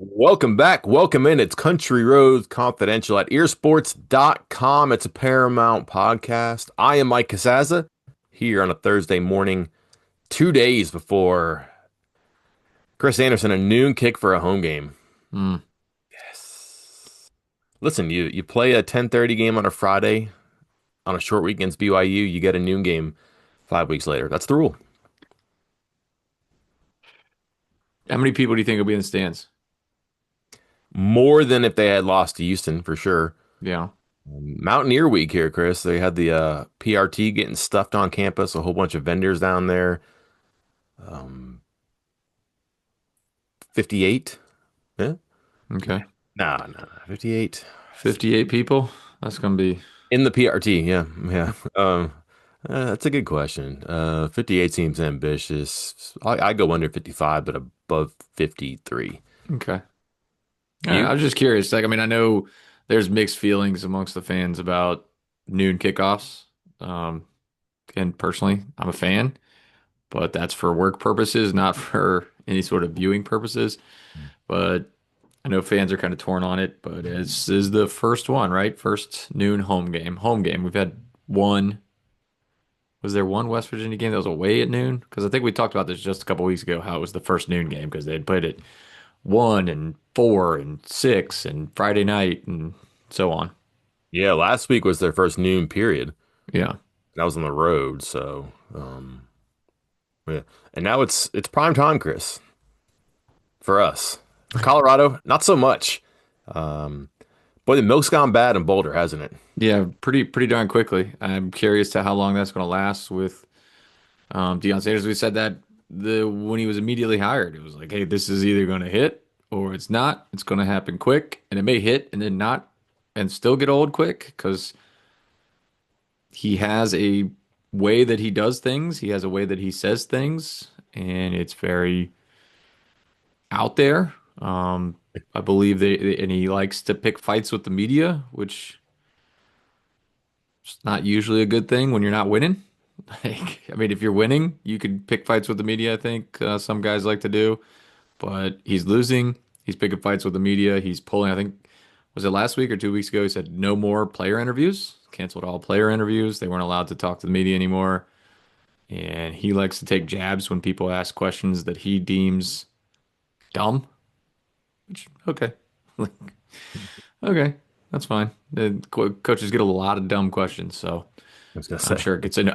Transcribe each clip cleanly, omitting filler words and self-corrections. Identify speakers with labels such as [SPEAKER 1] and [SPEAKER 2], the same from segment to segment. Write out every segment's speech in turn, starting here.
[SPEAKER 1] Welcome back. Welcome in. It's Country Roads Confidential at earsports.com. It's a Paramount podcast. I am Mike Casaza here on a Thursday morning, 2 days before Chris Anderson, a noon kick for a home game.
[SPEAKER 2] Mm.
[SPEAKER 1] Yes. Listen, you play a 10:30 game on a Friday on a short week against BYU, you get a noon game 5 weeks later. That's the rule.
[SPEAKER 2] How many people do you think will be in the stands?
[SPEAKER 1] More than if they had lost to Houston, for sure.
[SPEAKER 2] Yeah.
[SPEAKER 1] Mountaineer Week here, Chris. They had the PRT getting stuffed on campus, a whole bunch of vendors down there. Um, 58? Yeah.
[SPEAKER 2] Okay.
[SPEAKER 1] No. 58
[SPEAKER 2] 58 people? That's gonna be
[SPEAKER 1] in the PRT. Yeah. Yeah. That's a good question. 58 seems ambitious. I go under 55, but above 53.
[SPEAKER 2] okay.
[SPEAKER 1] You?
[SPEAKER 2] I was just curious. I know there's mixed feelings amongst the fans about noon kickoffs. Um, and personally, I'm a fan, but that's for work purposes, not for any sort of viewing purposes. But I know fans are kind of torn on it, but this is the first one, right? First noon home game. Home game. We've had one. Was there one West Virginia game that was away at noon? Because I think we talked about this just a couple weeks ago, how it was the first noon game because they had played it 1 and 4 and 6 and Friday night and so on.
[SPEAKER 1] Yeah, last week was their first noon period.
[SPEAKER 2] Yeah.
[SPEAKER 1] That was on the road, so yeah. And now it's prime time, Chris, for us. For Colorado, not so much. Um, Boy, the milk's gone bad in Boulder, hasn't it?
[SPEAKER 2] Yeah, pretty darn quickly. I'm curious to how long that's going to last with Deion Sanders. We said that the when he was immediately hired, it was like, hey, this is either going to hit or it's not. It's going to happen quick, and it may hit and then not, and still get old quick because he has a way that he does things. He has a way that he says things, and it's very out there. I believe and he likes to pick fights with the media, which is not usually a good thing when you're not winning. If you're winning, you could pick fights with the media. I think some guys like to do, but he's losing. He's picking fights with the media. He's pulling. I think was it last week or 2 weeks ago? He said no more player interviews. Canceled all player interviews. They weren't allowed to talk to the media anymore. And he likes to take jabs when people ask questions that he deems dumb. Which okay, okay, that's fine. The coaches get a lot of dumb questions, so
[SPEAKER 1] I was gonna
[SPEAKER 2] I'm
[SPEAKER 1] say.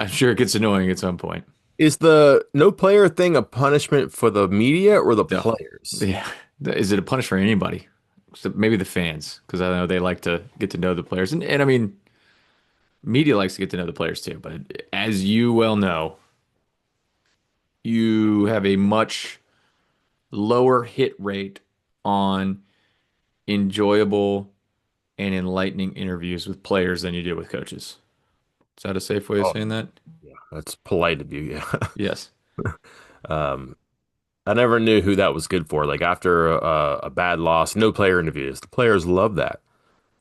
[SPEAKER 2] sure it gets annoying at some point.
[SPEAKER 1] Is the no player thing a punishment for the media or the
[SPEAKER 2] No,
[SPEAKER 1] players?
[SPEAKER 2] yeah, is it a punish for anybody? Except maybe the fans, because I know they like to get to know the players, and I mean, media likes to get to know the players too. But as you well know, you have a much lower hit rate on enjoyable and enlightening interviews with players than you do with coaches. Is that a safe way of
[SPEAKER 1] Oh,
[SPEAKER 2] saying that?
[SPEAKER 1] yeah, that's polite of you. Yeah.
[SPEAKER 2] Yes.
[SPEAKER 1] Um, I never knew who that was good for. Like after a bad loss, no player interviews. The players love that.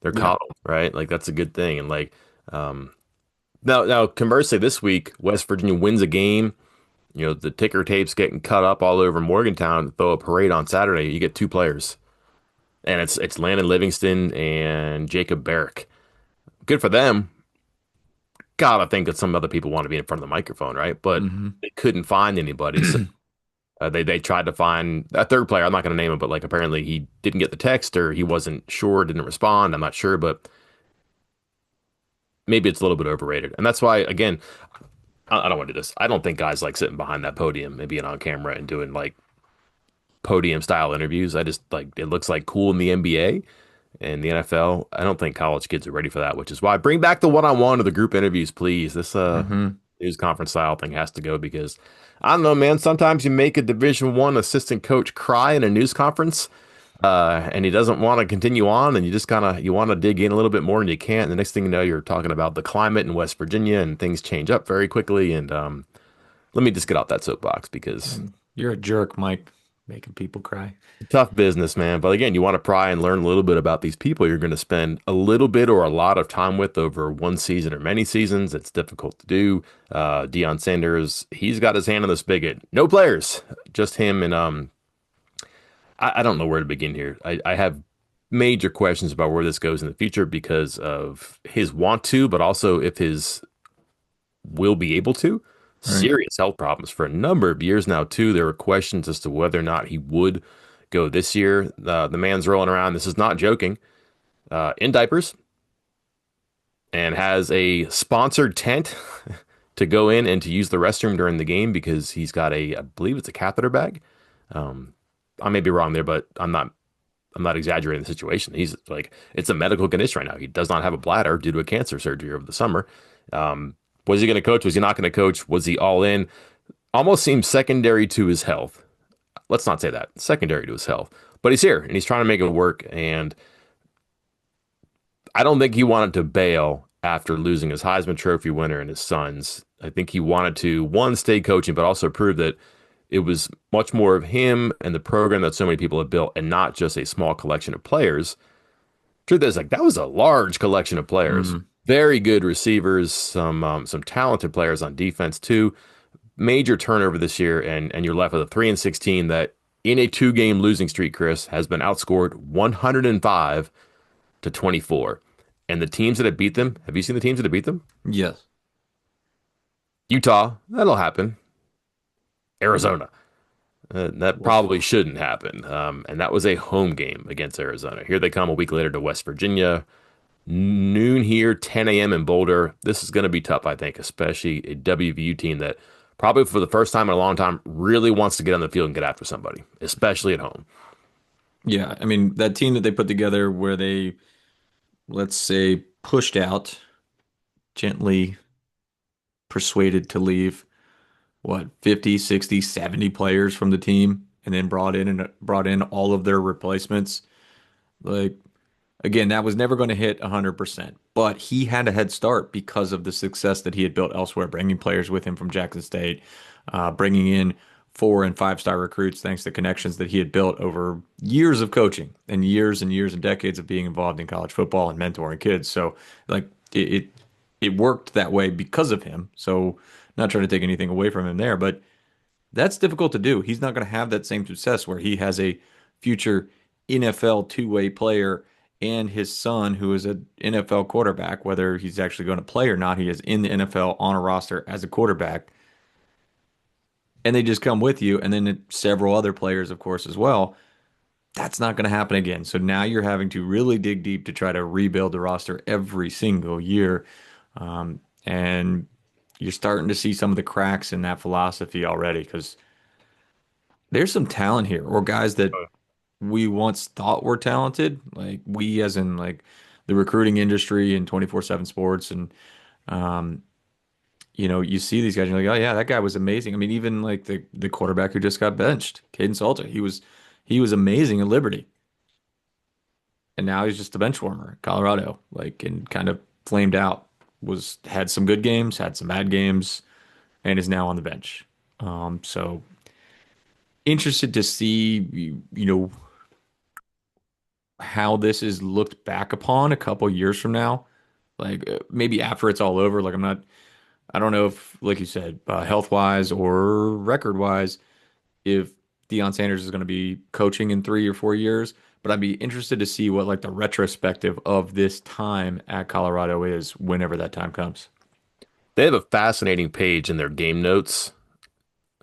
[SPEAKER 1] They're
[SPEAKER 2] Yeah.
[SPEAKER 1] coddled, right? Like that's a good thing. And like, um, now conversely, this week West Virginia wins a game. The ticker tape's getting cut up all over Morgantown. Throw a parade on Saturday. You get two players, and it's Landon Livingston and Jacob Barrick. Good for them. God, I think that some other people want to be in front of the microphone, right? But
[SPEAKER 2] Hmm.
[SPEAKER 1] they couldn't find anybody. So they tried to find a third player. I'm not going to name him, but like apparently he didn't get the text or he wasn't sure, didn't respond. I'm not sure, but maybe it's a little bit overrated. And that's why, again, I don't want to do this. I don't think guys like sitting behind that podium and being on camera and doing like podium style interviews. I just like it looks like cool in the NBA and the NFL. I don't think college kids are ready for that, which is why bring back the one-on-one or the group interviews, please. This
[SPEAKER 2] Hmm.
[SPEAKER 1] news conference style thing has to go because I don't know, man. Sometimes you make a Division I assistant coach cry in a news conference, and he doesn't want to continue on, and you just kind of you want to dig in a little bit more, and you can't. And the next thing you know, you're talking about the climate in West Virginia, and things change up very quickly. And let me just get off that soapbox because
[SPEAKER 2] And you're a jerk, Mike, making people cry.
[SPEAKER 1] tough business, man. But again, you want to pry and learn a little bit about these people you're going to spend a little bit or a lot of time with over one season or many seasons. It's difficult to do. Deion Sanders, he's got his hand on the spigot. No players, just him and I don't know where to begin here. I have major questions about where this goes in the future because of his want to, but also if his will be able to.
[SPEAKER 2] Right.
[SPEAKER 1] Serious health problems for a number of years now, too. There were questions as to whether or not he would go this year. The man's rolling around, this is not joking, in diapers and has a sponsored tent to go in and to use the restroom during the game because he's got I believe it's a catheter bag. Um, I may be wrong there, but I'm not exaggerating the situation. He's like, it's a medical condition right now. He does not have a bladder due to a cancer surgery over the summer. Um, was he going to coach? Was he not going to coach? Was he all in? Almost seems secondary to his health. Let's not say that. Secondary to his health. But he's here and he's trying to make it work. And I don't think he wanted to bail after losing his Heisman Trophy winner and his sons. I think he wanted to, one, stay coaching, but also prove that it was much more of him and the program that so many people have built and not just a small collection of players. Truth is, like that was a large collection of players,
[SPEAKER 2] Mm,
[SPEAKER 1] very good receivers, some talented players on defense too. Major turnover this year, and you're left with a 3-16 that in a two-game losing streak, Chris has been outscored 105 to 24. And the teams that have beat them, have you seen the teams that have beat them?
[SPEAKER 2] yes.
[SPEAKER 1] Utah, that'll happen. Arizona, that
[SPEAKER 2] Woof.
[SPEAKER 1] probably shouldn't happen. And that was a home game against Arizona. Here they come a week later to West Virginia. Noon here, 10 a.m. in Boulder. This is going to be tough, I think, especially a WVU team that probably for the first time in a long time really wants to get on the field and get after somebody, especially at home.
[SPEAKER 2] Yeah, I mean that team that they put together where they, let's say, pushed out, gently persuaded to leave, what, 50, 60, 70 players from the team and then brought in all of their replacements. Like again, that was never going to hit 100%, but he had a head start because of the success that he had built elsewhere, bringing players with him from Jackson State, bringing in 4 and 5 star recruits thanks to connections that he had built over years of coaching and years and decades of being involved in college football and mentoring kids. So, like, it worked that way because of him. So, not trying to take anything away from him there, but that's difficult to do. He's not going to have that same success where he has a future NFL two-way player and his son, who is an NFL quarterback, whether he's actually going to play or not, he is in the NFL on a roster as a quarterback. And they just come with you, and then several other players, of course, as well. That's not going to happen again. So now you're having to really dig deep to try to rebuild the roster every single year. And you're starting to see some of the cracks in that philosophy already because there's some talent here, or guys that we once thought were talented, like we as in like the recruiting industry and 24/7 sports and um you see these guys and you're like, oh yeah, that guy was amazing. I mean, even like the quarterback who just got benched, Caden Salter, he was amazing at Liberty. And now he's just a bench warmer at Colorado, like and kind of flamed out. Was had some good games, had some bad games, and is now on the bench. So interested to see how this is looked back upon a couple years from now. Like maybe after it's all over. Like I don't know if, like you said, health wise or record wise, if Deion Sanders is going to be coaching in 3 or 4 years. But I'd be interested to see what like the retrospective of this time at Colorado is whenever that time comes.
[SPEAKER 1] They have a fascinating page in their game notes,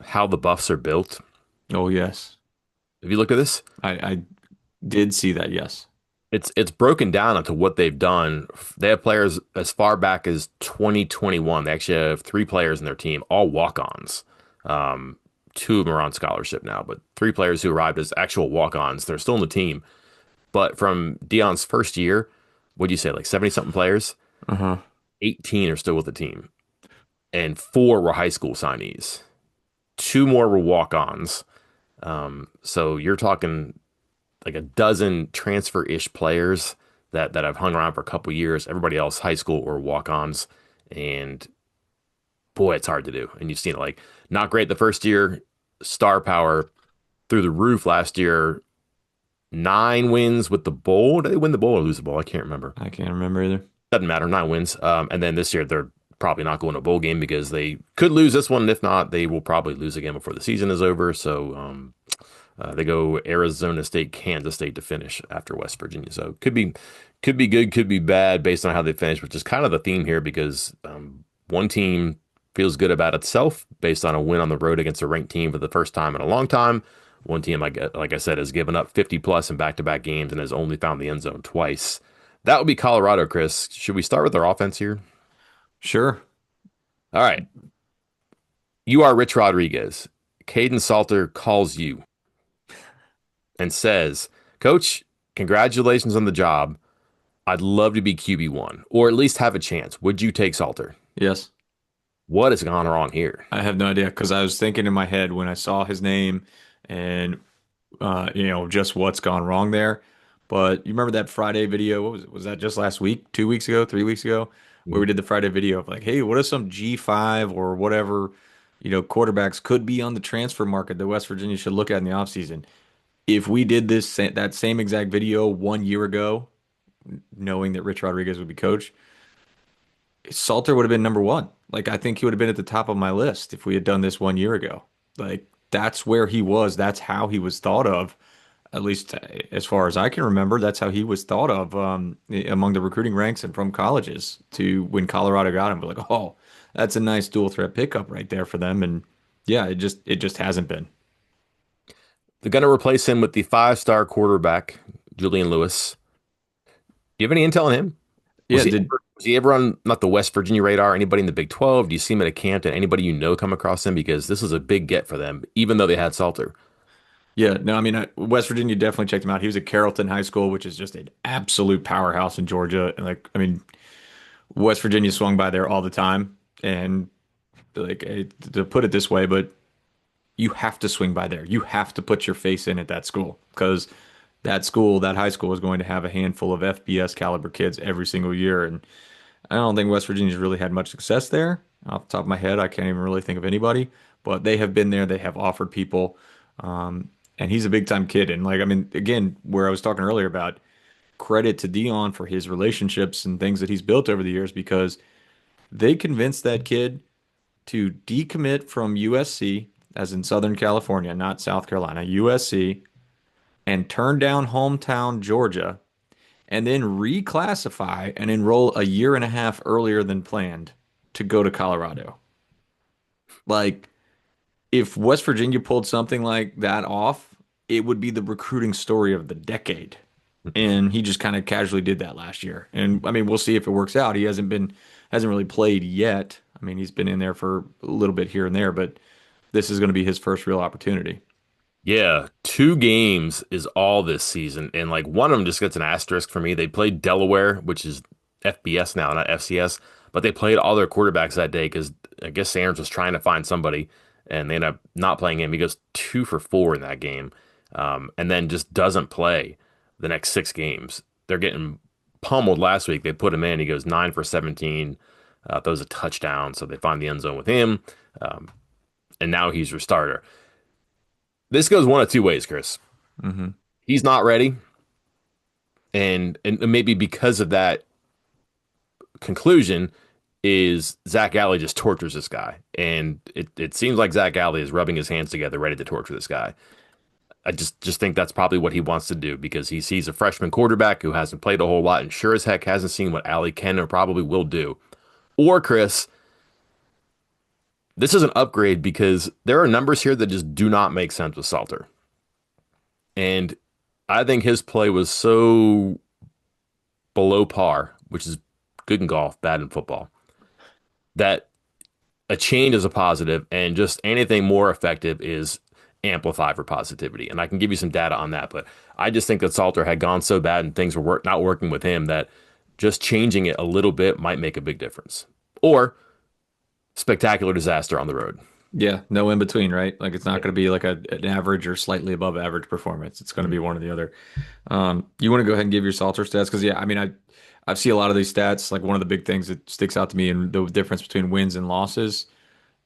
[SPEAKER 1] how the Buffs are built.
[SPEAKER 2] Oh yes,
[SPEAKER 1] Have you looked at this?
[SPEAKER 2] I did see that. Yes.
[SPEAKER 1] It's broken down into what they've done. They have players as far back as 2021. They actually have three players in their team, all walk-ons. Um, Two of them are on scholarship now, but three players who arrived as actual walk-ons. They're still in the team. But from Dion's first year, what'd you say, like 70 something players?
[SPEAKER 2] Uh-huh.
[SPEAKER 1] 18 are still with the team, and four were high school signees. Two more were walk-ons. So you're talking like a dozen transfer-ish players that have hung around for a couple years. Everybody else, high school or walk-ons, and boy, it's hard to do. And you've seen it like not great the first year, star power through the roof last year. 9 wins with the bowl. Did they win the bowl or lose the bowl? I can't remember.
[SPEAKER 2] I can't remember either.
[SPEAKER 1] Doesn't matter. 9 wins. And then this year they're probably not going to a bowl game because they could lose this one. If not, they will probably lose again before the season is over. So They go Arizona State, Kansas State to finish after West Virginia. So could be good, could be bad based on how they finish, which is kind of the theme here because one team feels good about itself based on a win on the road against a ranked team for the first time in a long time. One team, like I said, has given up 50 plus in back-to-back games and has only found the end zone twice. That would be Colorado, Chris. Should we start with their offense here?
[SPEAKER 2] Sure.
[SPEAKER 1] All right. You are Rich Rodriguez. Caden Salter calls you and says, Coach, congratulations on the job. I'd love to be QB1 or at least have a chance. Would you take Salter?
[SPEAKER 2] Yes.
[SPEAKER 1] What has gone wrong here?
[SPEAKER 2] I have no idea because I was thinking in my head when I saw his name and just what's gone wrong there. But you remember that Friday video? What was it? Was that just last week, 2 weeks ago, 3 weeks ago, where we did the Friday video of like, hey, what if some G5 or whatever, quarterbacks could be on the transfer market that West Virginia should look at in the offseason? If we did that same exact video 1 year ago, knowing that Rich Rodriguez would be coach, Salter would have been number one. Like I think he would have been at the top of my list if we had done this 1 year ago. Like that's where he was. That's how he was thought of, at least as far as I can remember. That's how he was thought of among the recruiting ranks and from colleges to when Colorado got him. But like, oh, that's a nice dual threat pickup right there for them. And yeah, it just hasn't been.
[SPEAKER 1] They're going to replace him with the five-star quarterback, Julian Lewis. Do you have any intel on him?
[SPEAKER 2] Yeah, did
[SPEAKER 1] Was he ever on not the West Virginia radar? Anybody in the Big 12? Do you see him at a camp? Did anybody you know come across him? Because this is a big get for them, even though they had Salter.
[SPEAKER 2] Yeah, no, I mean, West Virginia definitely checked him out. He was at Carrollton High School, which is just an absolute powerhouse in Georgia. And like, I mean, West Virginia swung by there all the time. And like, to put it this way, but you have to swing by there. You have to put your face in at that school because that school, that high school, is going to have a handful of FBS caliber kids every single year. And I don't think West Virginia's really had much success there. Off the top of my head, I can't even really think of anybody, but they have been there. They have offered people. And he's a big time kid. And like, I mean, again, where I was talking earlier about credit to Deion for his relationships and things that he's built over the years because they convinced that kid to decommit from USC, as in Southern California, not South Carolina, USC, and turn down hometown Georgia, and then reclassify and enroll a year and a half earlier than planned to go to Colorado. Like, if West Virginia pulled something like that off, it would be the recruiting story of the decade. And he just kind of casually did that last year. And I mean, we'll see if it works out. He hasn't really played yet. I mean, he's been in there for a little bit here and there, but this is going to be his first real opportunity.
[SPEAKER 1] Yeah, two games is all this season, and like one of them just gets an asterisk for me. They played Delaware, which is FBS now, not FCS, but they played all their quarterbacks that day because I guess Sanders was trying to find somebody, and they end up not playing him. He goes 2 for 4 in that game, and then just doesn't play the next 6 games. They're getting pummeled last week. They put him in. He goes 9 for 17, throws a touchdown, so they find the end zone with him, um, and now he's your starter. This goes one of two ways, Chris.
[SPEAKER 2] Hmm.
[SPEAKER 1] He's not ready, and maybe because of that conclusion is Zach Alley just tortures this guy, and it seems like Zach Alley is rubbing his hands together, ready to torture this guy. I just think that's probably what he wants to do because he sees a freshman quarterback who hasn't played a whole lot and sure as heck hasn't seen what Alley can or probably will do. Or Chris, this is an upgrade because there are numbers here that just do not make sense with Salter. And I think his play was so below par, which is good in golf, bad in football, that a change is a positive, and just anything more effective is amplify for positivity. And I can give you some data on that, but I just think that Salter had gone so bad and things were not working with him that just changing it a little bit might make a big difference. Or spectacular disaster on the road.
[SPEAKER 2] Yeah, no in between, right? Like it's not going to be like an average or slightly above average performance. It's going to be one or the other. You want to go ahead and give your Salter stats? Because yeah, I mean, I've seen a lot of these stats. Like one of the big things that sticks out to me and the difference between wins and losses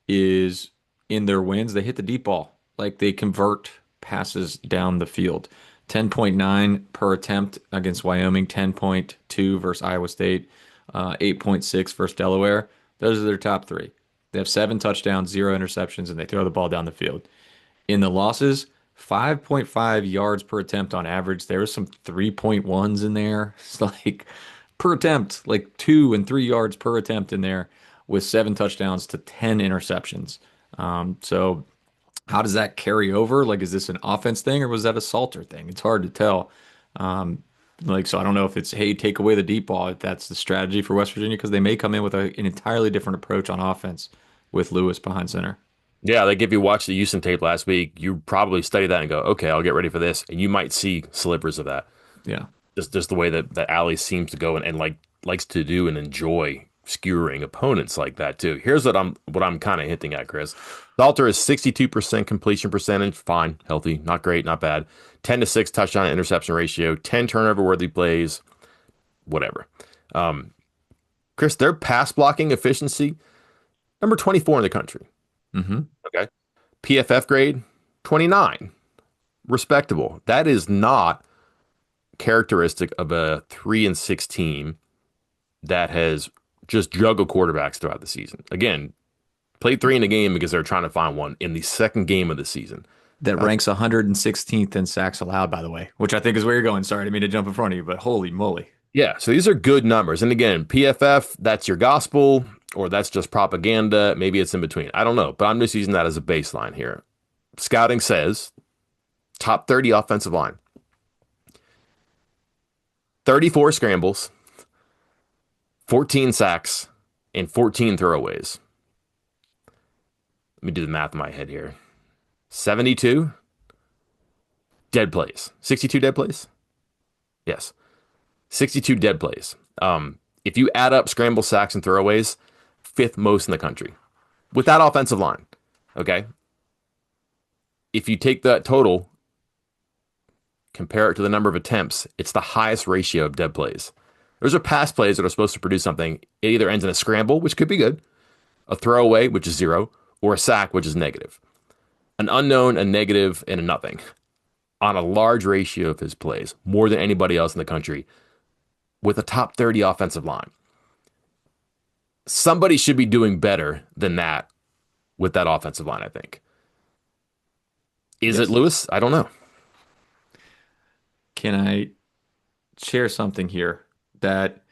[SPEAKER 2] is in their wins, they hit the deep ball. Like they convert passes down the field. 10.9 per attempt against Wyoming, 10.2 versus Iowa State, 8.6 versus Delaware. Those are their top three. They have 7 touchdowns, 0 interceptions, and they throw the ball down the field. In the losses, 5.5 yards per attempt on average. There was some 3.1s in there. It's like per attempt, like 2 and 3 yards per attempt in there with 7 touchdowns to 10 interceptions. So how does that carry over? Like, is this an offense thing or was that a Salter thing? It's hard to tell. Um, so I don't know if it's, hey, take away the deep ball, if that's the strategy for West Virginia, because they may come in with an entirely different approach on offense with Lewis behind center.
[SPEAKER 1] Yeah, like if you watched the Houston tape last week, you probably study that and go, okay, I'll get ready for this, and you might see slivers of that.
[SPEAKER 2] Yeah.
[SPEAKER 1] Just the way that Allie seems to go and like likes to do and enjoy skewering opponents like that too. Here's what I'm kind of hinting at, Chris. Salter is 62% completion percentage, fine, healthy, not great, not bad. 10-6 touchdown to interception ratio, 10 turnover worthy plays, whatever. Um, Chris, their pass blocking efficiency, number 24 in the country.
[SPEAKER 2] Hmm.
[SPEAKER 1] Okay. PFF grade, 29. Respectable. That is not characteristic of a 3-6 team that has just juggled quarterbacks throughout the season. Again, played three in a game because they're trying to find one in the second game of the season.
[SPEAKER 2] That
[SPEAKER 1] Uh,
[SPEAKER 2] ranks 116th in sacks allowed, by the way, which I think is where you're going. Sorry, I didn't mean to jump in front of you, but holy moly.
[SPEAKER 1] yeah, so these are good numbers. And again, PFF, that's your gospel, or that's just propaganda. Maybe it's in between. I don't know, but I'm just using that as a baseline here. Scouting says top 30 offensive line, 34 scrambles, 14 sacks, and 14 throwaways. Let me do the math in my head here. 72 dead plays. 62 dead plays? Yes. 62 dead plays. If you add up scramble sacks and throwaways, fifth most in the country with that offensive line. Okay. If you take that total, compare it to the number of attempts, it's the highest ratio of dead plays. Those are pass plays that are supposed to produce something. It either ends in a scramble, which could be good, a throwaway, which is zero, or a sack, which is negative. An unknown, a negative, and a nothing on a large ratio of his plays, more than anybody else in the country, with a top 30 offensive line. Somebody should be doing better than that with that offensive line, I think. Is it
[SPEAKER 2] Yes.
[SPEAKER 1] Lewis? I don't know.
[SPEAKER 2] Can I share something here that,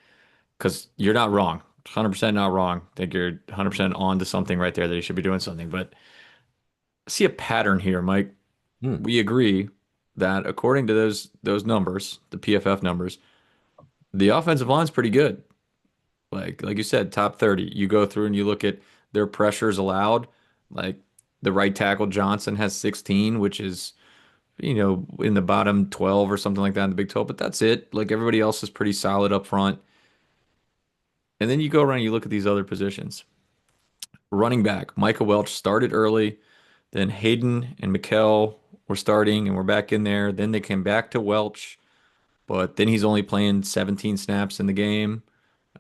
[SPEAKER 2] because you're not wrong, 100% not wrong. I think you're 100% on to something right there that you should be doing something. But I see a pattern here, Mike.
[SPEAKER 1] Hmm.
[SPEAKER 2] We agree that according to those numbers, the PFF numbers, the offensive line's pretty good. Like you said, top 30. You go through and you look at their pressures allowed. Like the right tackle Johnson has 16, which is, in the bottom 12 or something like that in the Big 12, but that's it. Like everybody else is pretty solid up front. And then you go around and you look at these other positions. Running back, Micah Welch started early, then Hayden and Mikkel were starting and we're back in there. Then they came back to Welch, but then he's only playing 17 snaps in the game.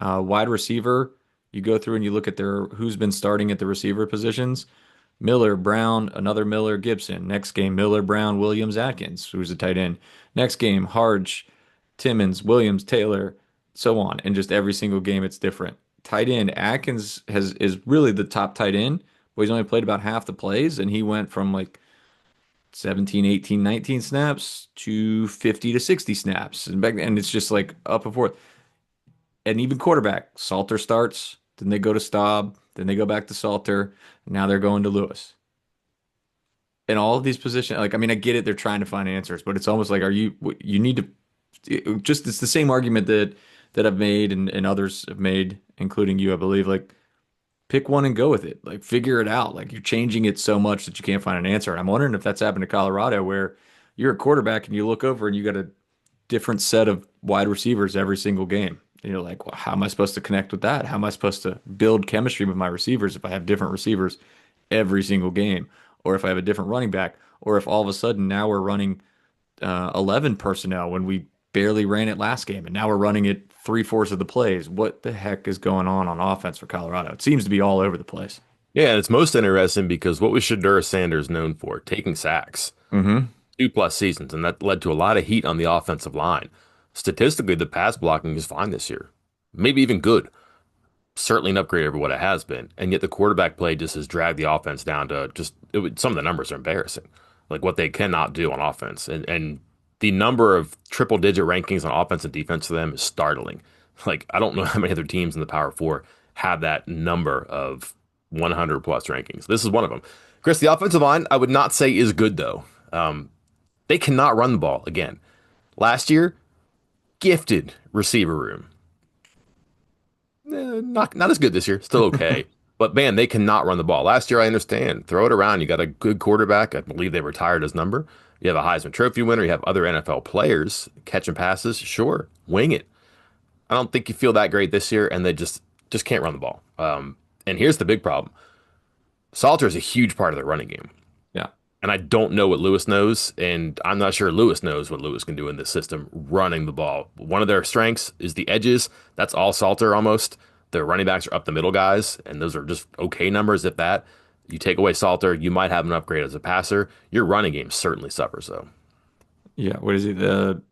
[SPEAKER 2] Wide receiver, you go through and you look at their who's been starting at the receiver positions. Miller, Brown, another Miller, Gibson. Next game, Miller, Brown, Williams, Atkins, who's a tight end. Next game, Harge, Timmons, Williams, Taylor, so on. And just every single game, it's different. Tight end, Atkins is really the top tight end, but he's only played about half the plays, and he went from like 17, 18, 19 snaps to 50 to 60 snaps. And it's just like up and forth. And even quarterback, Salter starts, then they go to Staub, then they go back to Salter, now they're going to Lewis. In all of these positions, like I mean, I get it, they're trying to find answers, but it's almost like you need to just it's the same argument that I've made and others have made, including you, I believe, like pick one and go with it. Like figure it out. Like you're changing it so much that you can't find an answer. And I'm wondering if that's happened to Colorado where you're a quarterback and you look over and you got a different set of wide receivers every single game. And you're like, well, how am I supposed to connect with that? How am I supposed to build chemistry with my receivers if I have different receivers every single game? Or if I have a different running back? Or if all of a sudden now we're running 11 personnel when we barely ran it last game and now we're running it three-fourths of the plays. What the heck is going on offense for Colorado? It seems to be all over the place.
[SPEAKER 1] Yeah, and it's most interesting because what was Shedeur Sanders known for? Taking sacks.
[SPEAKER 2] Hmm.
[SPEAKER 1] 2+ seasons, and that led to a lot of heat on the offensive line. Statistically, the pass blocking is fine this year, maybe even good. Certainly an upgrade over what it has been, and yet the quarterback play just has dragged the offense down to some of the numbers are embarrassing. like what they cannot do on offense. And the number of triple digit rankings on offense and defense for them is startling. Like I don't know how many other teams in the Power Four have that number of 100 plus rankings. This is one of them. Chris, the offensive line, I would not say is good though. They cannot run the ball again. Last year, gifted receiver room. Not as good this year. Still okay. But man, they cannot run the ball. Last year, I understand. Throw it around. You got a good quarterback. I believe they retired his number. You have a Heisman Trophy winner. You have other NFL players catching passes. Sure, wing it. I don't think you feel that great this year, and they just can't run the ball. And here's the big problem: Salter is a huge part of their running game.
[SPEAKER 2] Yeah.
[SPEAKER 1] And I don't know what Lewis knows, and I'm not sure Lewis knows what Lewis can do in this system running the ball. One of their strengths is the edges. That's all Salter almost. Their running backs are up the middle guys, and those are just okay numbers, if that. You take away Salter, you might have an upgrade as a passer. Your running game certainly suffers, though.
[SPEAKER 2] Yeah, what is he?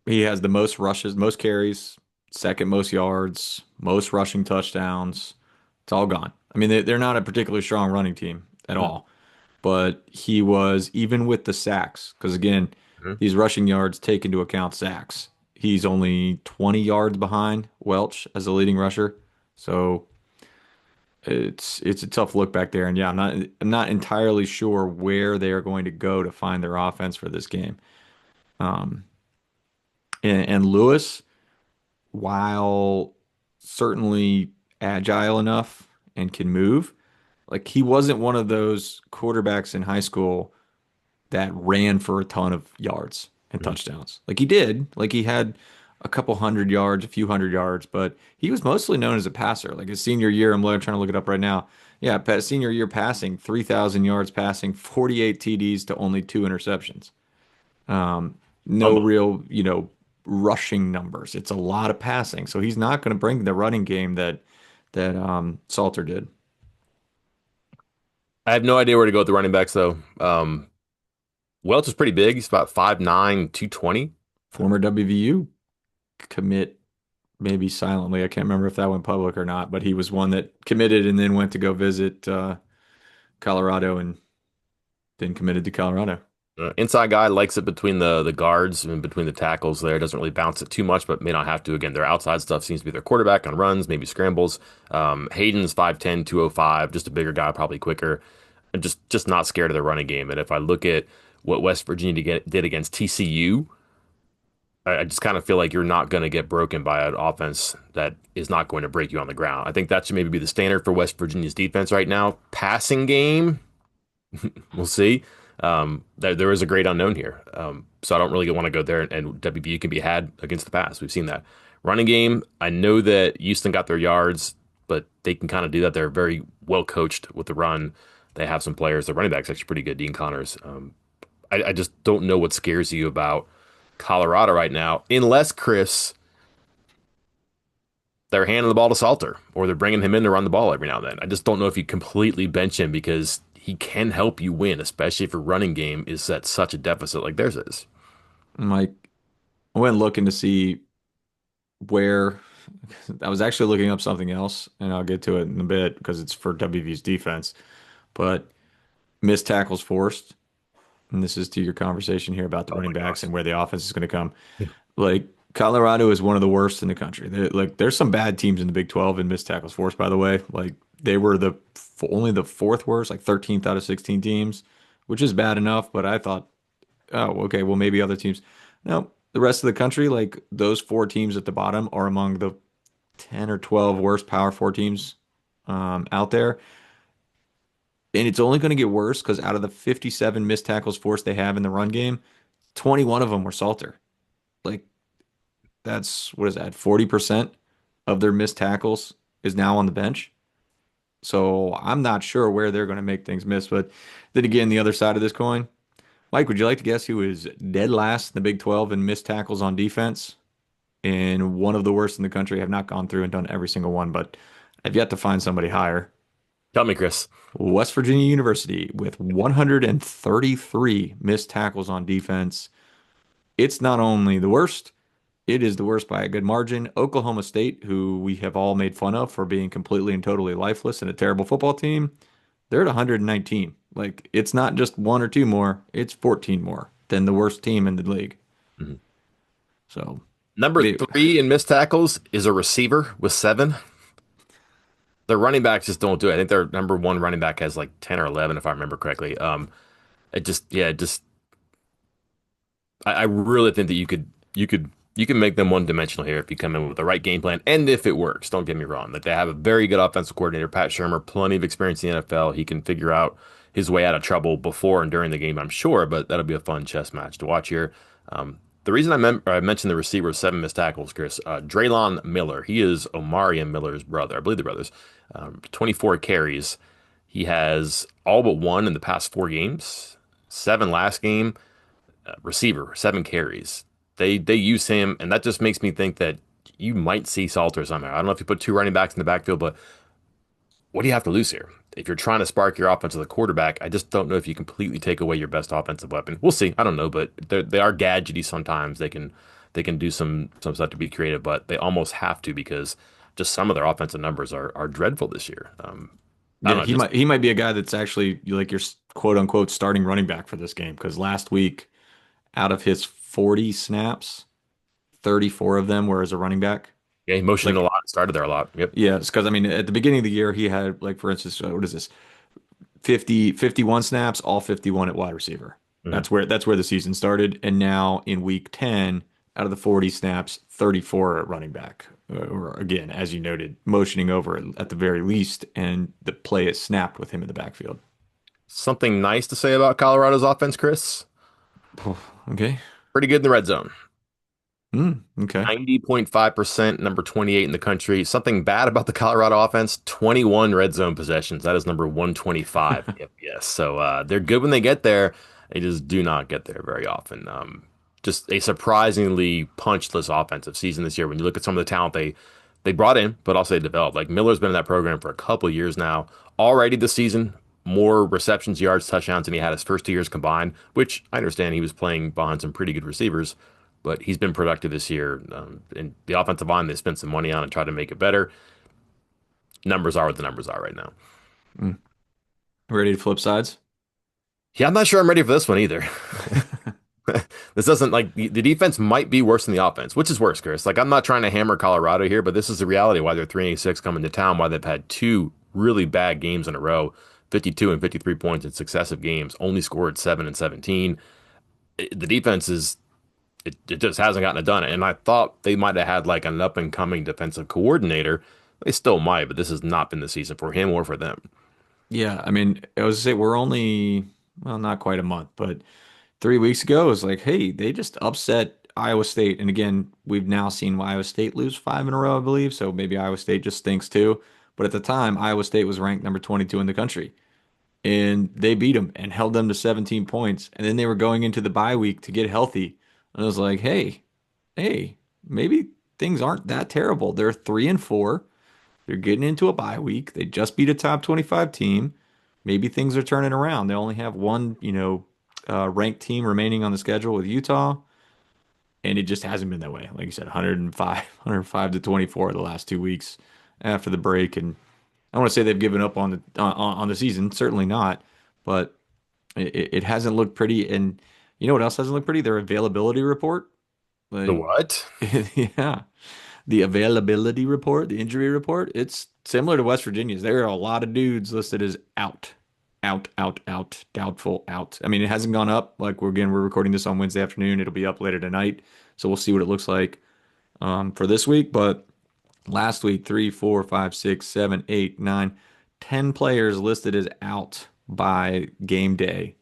[SPEAKER 2] He has the most rushes, most carries, second most yards, most rushing touchdowns. It's all gone. I mean, they're not a particularly strong running team at
[SPEAKER 1] Mhm.
[SPEAKER 2] all. But he was, even with the sacks, because again,
[SPEAKER 1] Mhm.
[SPEAKER 2] these rushing yards take into account sacks. He's only 20 yards behind Welch as the leading rusher. So it's a tough look back there. And yeah, I'm not entirely sure where they are going to go to find their offense for this game. Um, and Lewis, while certainly agile enough and can move, like he wasn't one of those quarterbacks in high school that ran for a ton of yards and
[SPEAKER 1] Mhm.
[SPEAKER 2] touchdowns. Like he did. Like he had a couple hundred yards, a few hundred yards, but he was mostly known as a passer. Like his senior year, trying to look it up right now. Yeah, senior year passing, 3,000 yards passing, 48 TDs to only two interceptions. No
[SPEAKER 1] Unbelievable.
[SPEAKER 2] real, rushing numbers. It's a lot of passing. So he's not going to bring the running game that Salter did.
[SPEAKER 1] I have no idea where to go with the running backs, though. Welch is pretty big. He's about 5'9", 220.
[SPEAKER 2] Former WVU commit maybe silently. I can't remember if that went public or not, but he was one that committed and then went to go visit Colorado and then committed to Colorado.
[SPEAKER 1] Inside guy likes it between the guards and between the tackles there. Doesn't really bounce it too much, but may not have to. Again, their outside stuff seems to be their quarterback on runs, maybe scrambles. Hayden's 5'10", 205, just a bigger guy, probably quicker. And just not scared of the running game. And if I look at what West Virginia did against TCU, I just kind of feel like you're not going to get broken by an offense that is not going to break you on the ground. I think that should maybe be the standard for West Virginia's defense right now. Passing game, we'll see. There is a great unknown here. So I don't really want to go there, and WVU can be had against the pass. We've seen that. Running game, I know that Houston got their yards, but they can kind of do that. They're very well coached with the run. They have some players. The running back's actually pretty good, Dean Connors. I just don't know what scares you about Colorado right now, unless Chris, they're handing the ball to Salter or they're bringing him in to run the ball every now and then. I just don't know if you completely bench him because he can help you win, especially if your running game is at such a deficit like theirs is.
[SPEAKER 2] Mike, I went looking to see where I was actually looking up something else, and I'll get to it in a bit because it's for WV's defense. But missed tackles forced, and this is to your conversation here about the
[SPEAKER 1] Oh
[SPEAKER 2] running
[SPEAKER 1] my
[SPEAKER 2] backs
[SPEAKER 1] gosh.
[SPEAKER 2] and where the offense is going to come. Like Colorado is one of the worst in the country. Like there's some bad teams in the Big 12 in missed tackles forced, by the way. Like they were only the fourth worst, like 13th out of 16 teams, which is bad enough. But I thought, oh, okay, well maybe other teams. No, the rest of the country, like those four teams at the bottom, are among the 10 or 12 worst Power Four teams out there. And it's only going to get worse because out of the 57 missed tackles forced they have in the run game, 21 of them were Salter. Like that's what is that? 40% of their missed tackles is now on the bench. So I'm not sure where they're going to make things miss. But then again, the other side of this coin, Mike, would you like to guess who is dead last in the Big 12 in missed tackles on defense? And one of the worst in the country. Have not gone through and done every single one, but I've yet to find somebody higher.
[SPEAKER 1] Tell me, Chris.
[SPEAKER 2] West Virginia University with 133 missed tackles on defense. It's not only the worst, it is the worst by a good margin. Oklahoma State, who we have all made fun of for being completely and totally lifeless and a terrible football team, they're at 119 Like it's not just one or two more, it's 14 more than the worst team in the league.
[SPEAKER 1] Mhm.
[SPEAKER 2] So
[SPEAKER 1] Number
[SPEAKER 2] they,
[SPEAKER 1] three in missed tackles is a receiver with seven. The running backs just don't do it. I think their number one running back has like 10 or 11, if I remember correctly. It just I really think that you can make them one dimensional here if you come in with the right game plan and if it works. Don't get me wrong. Like they have a very good offensive coordinator, Pat Shermer, plenty of experience in the NFL. He can figure out his way out of trouble before and during the game, I'm sure, but that'll be a fun chess match to watch here. The reason I mentioned the receiver with seven missed tackles, Chris, Draylon Miller, he is Omarion Miller's brother. I believe the brothers. 24 carries. He has all but one in the past four games, seven last game, receiver, seven carries. They use him, and that just makes me think that you might see Salters on there. I don't know if you put two running backs in the backfield, but what do you have to lose here? If you're trying to spark your offense with a quarterback, I just don't know if you completely take away your best offensive weapon. We'll see. I don't know, but they are gadgety sometimes. They can do some stuff to be creative, but they almost have to because just some of their offensive numbers are dreadful this year. I don't
[SPEAKER 2] yeah,
[SPEAKER 1] know, just
[SPEAKER 2] he might be a guy that's actually like your quote unquote starting running back for this game because last week out of his 40 snaps, 34 of them were as a running back.
[SPEAKER 1] yeah, he motioned a
[SPEAKER 2] Like,
[SPEAKER 1] lot, started there a lot. Yep.
[SPEAKER 2] yeah, it's because I mean, at the beginning of the year, he had like, for instance, what is this? 51 snaps, all 51 at wide receiver.
[SPEAKER 1] Mhm.
[SPEAKER 2] That's where the season started. And now in week 10, out of the 40 snaps, 34 are at running back. Or again, as you noted, motioning over at the very least, and the play is snapped with him in the backfield.
[SPEAKER 1] Something nice to say about Colorado's offense, Chris?
[SPEAKER 2] Okay.
[SPEAKER 1] Pretty good in the red zone.
[SPEAKER 2] Okay.
[SPEAKER 1] 90.5%, number 28 in the country. Something bad about the Colorado offense, 21 red zone possessions. That is number 125. Yep, yes. So they're good when they get there. They just do not get there very often. Just a surprisingly punchless offensive season this year. When you look at some of the talent they brought in, but also they developed. Like Miller's been in that program for a couple of years now. Already this season, more receptions, yards, touchdowns than he had his first 2 years combined, which I understand he was playing behind some pretty good receivers, but he's been productive this year. And the offensive line, they spent some money on and tried to make it better. Numbers are what the numbers are right now.
[SPEAKER 2] Mm. Ready to flip sides?
[SPEAKER 1] Yeah, I'm not sure I'm ready for this one either. This doesn't like the defense might be worse than the offense, which is worse, Chris. Like I'm not trying to hammer Colorado here, but this is the reality why they're 3-6 coming to town, why they've had two really bad games in a row, 52 and 53 points in successive games, only scored 7 and 17. The defense is it just hasn't gotten it done. And I thought they might have had like an up and coming defensive coordinator. They still might, but this has not been the season for him or for them.
[SPEAKER 2] Yeah, I mean, I was to say we're only, well, not quite a month, but 3 weeks ago it was like, hey, they just upset Iowa State. And again, we've now seen Iowa State lose five in a row, I believe. So maybe Iowa State just stinks too. But at the time, Iowa State was ranked number 22 in the country. And they beat them and held them to 17 points. And then they were going into the bye week to get healthy. And I was like, hey, maybe things aren't that terrible. They're 3-4. They're getting into a bye week. They just beat a top 25 team. Maybe things are turning around. They only have one, ranked team remaining on the schedule with Utah, and it just hasn't been that way. Like you said, 105 to 24 the last 2 weeks after the break. And I want to say they've given up on the season. Certainly not, but it hasn't looked pretty. And you know what else hasn't looked pretty? Their availability report.
[SPEAKER 1] The
[SPEAKER 2] Like,
[SPEAKER 1] what?
[SPEAKER 2] yeah. The availability report, the injury report, it's similar to West Virginia's. There are a lot of dudes listed as out, out, doubtful, out. I mean, it hasn't gone up. Like we're recording this on Wednesday afternoon. It'll be up later tonight, so we'll see what it looks like for this week. But last week, 3, 4, 5, 6, 7, 8, 9, 10 players listed as out by game day,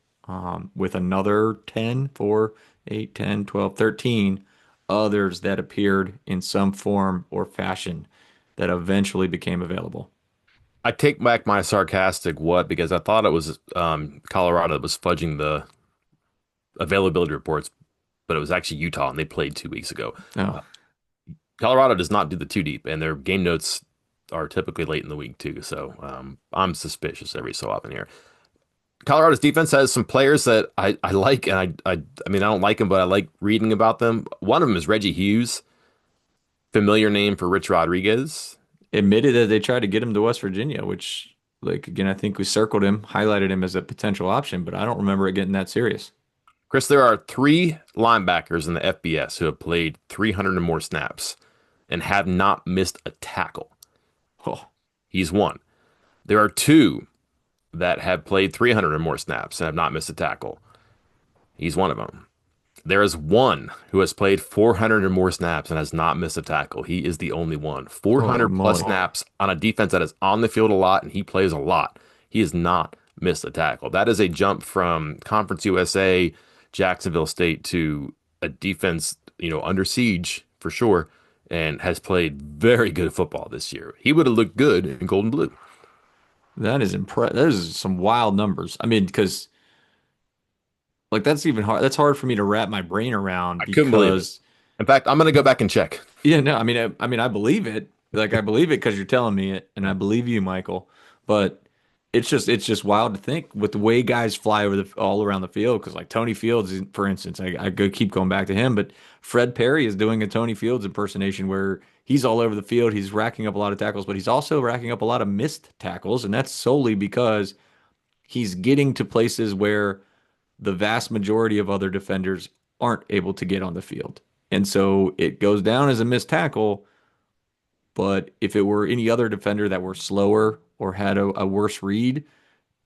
[SPEAKER 2] with another 10, 4, 8, 10, 12, 13 others that appeared in some form or fashion that eventually became available.
[SPEAKER 1] I take back my sarcastic what because I thought it was Colorado that was fudging the availability reports, but it was actually Utah and they played 2 weeks ago.
[SPEAKER 2] Oh,
[SPEAKER 1] Uh, Colorado does not do the two deep, and their game notes are typically late in the week too. So I'm suspicious every so often here. Colorado's defense has some players that I like, and I mean I don't like them, but I like reading about them. One of them is Reggie Hughes, familiar name for Rich Rodriguez.
[SPEAKER 2] admitted that they tried to get him to West Virginia, which Like again, I think we circled him, highlighted him as a potential option, but I don't remember it getting that serious.
[SPEAKER 1] Chris, there are three linebackers in the FBS who have played 300 or more snaps and have not missed a tackle.
[SPEAKER 2] Oh,
[SPEAKER 1] He's one. There are two that have played 300 or more snaps and have not missed a tackle. He's one of them. There is one who has played 400 or more snaps and has not missed a tackle. He is the only one.
[SPEAKER 2] holy
[SPEAKER 1] 400 plus
[SPEAKER 2] moly.
[SPEAKER 1] snaps on a defense that is on the field a lot and he plays a lot. He has not missed a tackle. That is a jump from Conference USA, Jacksonville State to a defense, under siege for sure, and has played very good football this year. He would have looked good in gold and blue.
[SPEAKER 2] That is impressive. Those are some wild numbers. I mean, because like that's even hard. That's hard for me to wrap my brain around
[SPEAKER 1] I couldn't believe it.
[SPEAKER 2] because
[SPEAKER 1] In fact, I'm going to go back and check.
[SPEAKER 2] yeah, no, I mean, I believe it. Like I believe it because you're telling me it, and I believe you, Michael. But it's just wild to think with the way guys fly over the all around the field. Because like Tony Fields, for instance, I go keep going back to him, but Fred Perry is doing a Tony Fields impersonation where he's all over the field. He's racking up a lot of tackles, but he's also racking up a lot of missed tackles, and that's solely because he's getting to places where the vast majority of other defenders aren't able to get on the field. And so it goes down as a missed tackle. But if it were any other defender that were slower or had a worse read,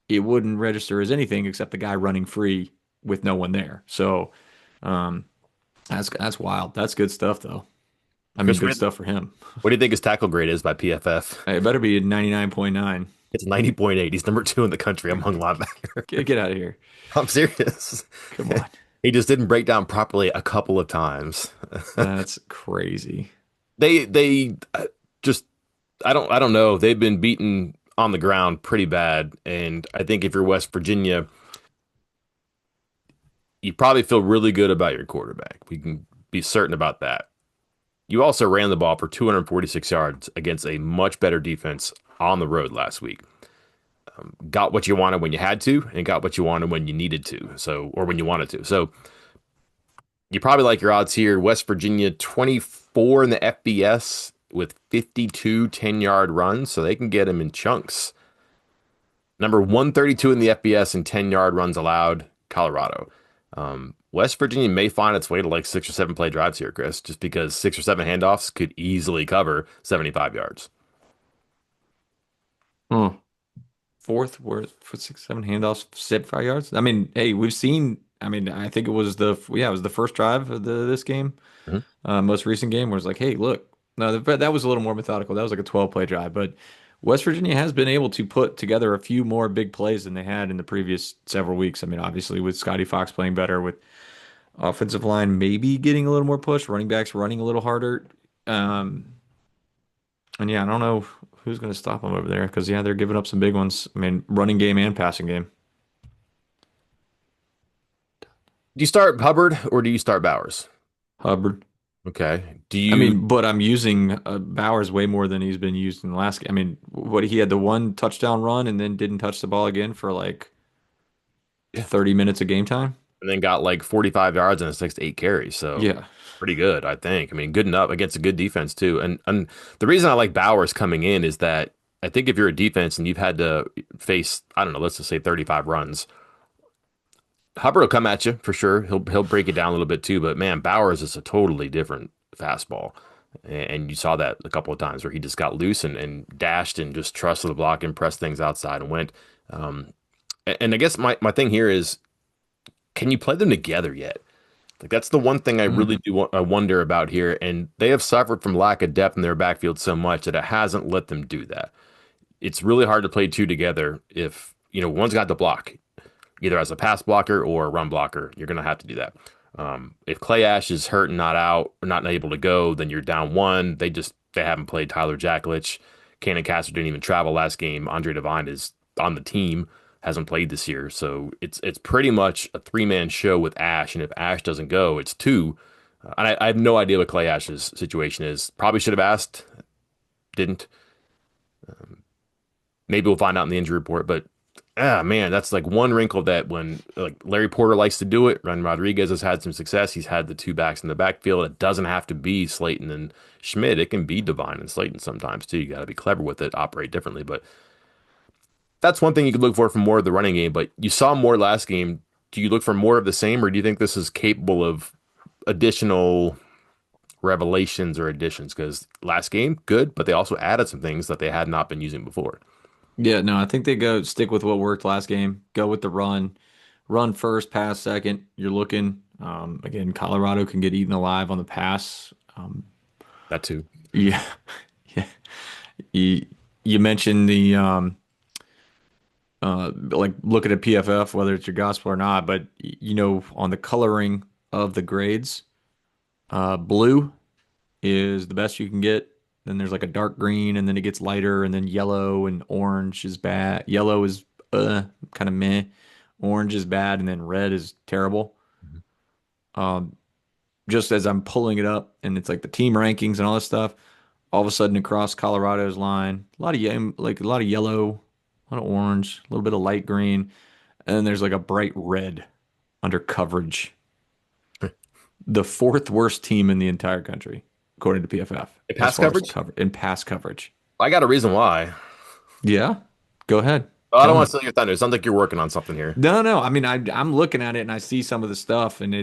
[SPEAKER 2] it wouldn't register as anything except the guy running free with no one there. So um, that's wild. That's good stuff, though. I mean,
[SPEAKER 1] Chris,
[SPEAKER 2] good stuff for him.
[SPEAKER 1] what do you think his tackle grade is by PFF?
[SPEAKER 2] It better be a 99.9.
[SPEAKER 1] It's 90.8. He's number two in the country among linebackers.
[SPEAKER 2] Get out of here.
[SPEAKER 1] I'm serious.
[SPEAKER 2] Come on.
[SPEAKER 1] He just didn't break down properly a couple of times.
[SPEAKER 2] That's crazy.
[SPEAKER 1] They just I don't know. They've been beaten on the ground pretty bad, and I think if you're West Virginia, you probably feel really good about your quarterback. We can be certain about that. You also ran the ball for 246 yards against a much better defense on the road last week. Got what you wanted when you had to, and got what you wanted when you needed to. So, or when you wanted to. So, you probably like your odds here. West Virginia 24 in the FBS with 52 10-yard runs, so they can get him in chunks. Number 132 in the FBS and 10-yard runs allowed, Colorado. West Virginia may find its way to like 6 or 7 play drives here, Chris, just because 6 or 7 handoffs could easily cover 75 yards.
[SPEAKER 2] Hmm. Fourth, worth for 6, 7 handoffs, 75 yards. I mean, hey, we've seen. I mean, I think it was it was the first drive of this game,
[SPEAKER 1] Mhm.
[SPEAKER 2] most recent game, where it's like, hey, look, no, that was a little more methodical. That was like a 12 play drive, but West Virginia has been able to put together a few more big plays than they had in the previous several weeks. I mean, obviously with Scotty Fox playing better, with offensive line maybe getting a little more push, running backs running a little harder. Um, and yeah, I don't know who's going to stop them over there because yeah, they're giving up some big ones. I mean, running game and passing game.
[SPEAKER 1] Do you start Hubbard or do you start Bowers?
[SPEAKER 2] Hubbard.
[SPEAKER 1] Okay. Do
[SPEAKER 2] I
[SPEAKER 1] you
[SPEAKER 2] mean, but I'm using Bowers way more than he's been used in the last game. I mean, what he had the one touchdown run and then didn't touch the ball again for like
[SPEAKER 1] yeah,
[SPEAKER 2] 30 minutes of game time.
[SPEAKER 1] and then got like 45 yards and 6 to 8 carries. So
[SPEAKER 2] Yeah.
[SPEAKER 1] pretty good, I think. I mean, good enough against a good defense too. And the reason I like Bowers coming in is that I think if you're a defense and you've had to face, I don't know, let's just say 35 runs, Hubbard will come at you for sure. He'll break it down a little bit too, but man, Bowers is a totally different fastball. And you saw that a couple of times where he just got loose and dashed and just trusted the block and pressed things outside and went. Um, and I guess my thing here is, can you play them together yet? Like that's the one thing I really
[SPEAKER 2] Mm.
[SPEAKER 1] I wonder about here. And they have suffered from lack of depth in their backfield so much that it hasn't let them do that. It's really hard to play two together if, one's got the block, either as a pass blocker or a run blocker. You're going to have to do that. If Clay Ash is hurt and not out or not able to go, then you're down one. They haven't played Tyler Jacklich. Cannon Castro didn't even travel last game. Andre Devine is on the team, hasn't played this year. So it's pretty much a three-man show with Ash. And if Ash doesn't go, it's two. And I have no idea what Clay Ash's situation is. Probably should have asked, didn't. Maybe we'll find out in the injury report, but man, that's like one wrinkle that when like Larry Porter likes to do it, Ron Rodriguez has had some success. He's had the two backs in the backfield. It doesn't have to be Slayton and Schmidt. It can be Devine and Slayton sometimes too. You got to be clever with it, operate differently. But that's one thing you could look for from more of the running game, but you saw more last game. Do you look for more of the same, or do you think this is capable of additional revelations or additions? Because last game, good, but they also added some things that they had not been using before.
[SPEAKER 2] Yeah, no, I think they go stick with what worked last game. Go with the run, run first, pass second. You're looking. Again, Colorado can get eaten alive on the pass.
[SPEAKER 1] That too.
[SPEAKER 2] Yeah, yeah. You, you mentioned the like looking at PFF, whether it's your gospel or not, but on the coloring of the grades, blue is the best you can get. Then there's like a dark green, and then it gets lighter, and then yellow and orange is bad. Yellow is kind of meh. Orange is bad, and then red is terrible. Um, just as I'm pulling it up, and it's like the team rankings and all this stuff. All of a sudden, across Colorado's line, like a lot of yellow, a lot of orange, a little bit of light green, and then there's like a bright red under coverage. The fourth worst team in the entire country, according to PFF, as
[SPEAKER 1] Pass
[SPEAKER 2] far as
[SPEAKER 1] coverage?
[SPEAKER 2] cover in pass coverage.
[SPEAKER 1] I got a reason why.
[SPEAKER 2] Yeah, go ahead,
[SPEAKER 1] Oh, I
[SPEAKER 2] tell
[SPEAKER 1] don't want
[SPEAKER 2] me.
[SPEAKER 1] to steal your thunder. It sounds like you're working on something here.
[SPEAKER 2] No, no. I mean, I'm looking at it and I see some of the stuff, and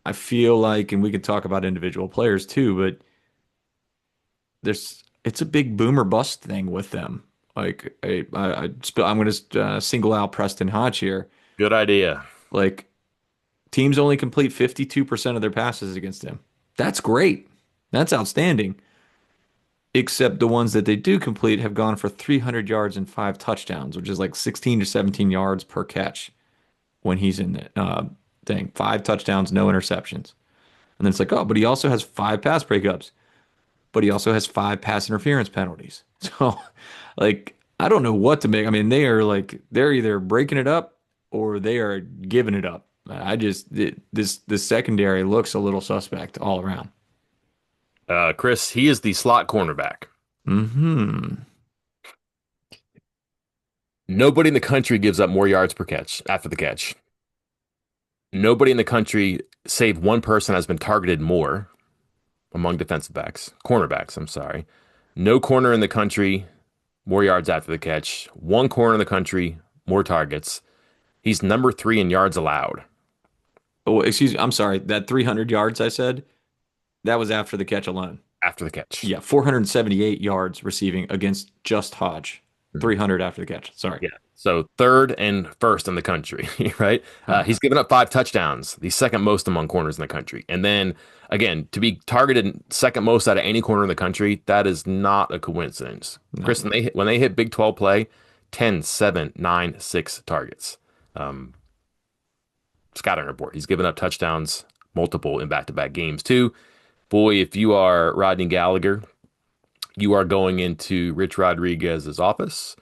[SPEAKER 2] I feel like, and we can talk about individual players too, but it's a big boomer bust thing with them. Like, I'm going to single out Preston Hodge here.
[SPEAKER 1] Good idea.
[SPEAKER 2] Like, teams only complete 52% of their passes against him. That's great. That's outstanding. Except the ones that they do complete have gone for 300 yards and 5 touchdowns, which is like 16 to 17 yards per catch when he's in the thing. 5 touchdowns, no interceptions. And then it's like, oh, but he also has 5 pass breakups, but he also has 5 pass interference penalties. So, like, I don't know what to make. I mean, they're either breaking it up or they are giving it up. This secondary looks a little suspect all around.
[SPEAKER 1] Chris, he is the slot cornerback.
[SPEAKER 2] Hmm.
[SPEAKER 1] Nobody in the country gives up more yards per catch after the catch. Nobody in the country, save one person, has been targeted more among defensive backs, cornerbacks, I'm sorry. No corner in the country, more yards after the catch. One corner in the country, more targets. He's number three in yards allowed
[SPEAKER 2] Oh, excuse me. I'm sorry. That 300 yards I said, that was after the catch alone.
[SPEAKER 1] after the catch.
[SPEAKER 2] Yeah, 478 yards receiving against just Hodge.
[SPEAKER 1] Mhm.
[SPEAKER 2] 300 after the catch. Sorry.
[SPEAKER 1] Yeah. So third and first in the country, right?
[SPEAKER 2] Uh,
[SPEAKER 1] He's given up 5 touchdowns, the second most among corners in the country. And then again, to be targeted second most out of any corner in the country, that is not a coincidence.
[SPEAKER 2] no.
[SPEAKER 1] Chris, when they hit Big 12 play, 10, 7, 9, 6 targets. Um, Scouting report. He's given up touchdowns multiple in back-to-back games too. Boy, if you are Rodney Gallagher, you are going into Rich Rodriguez's office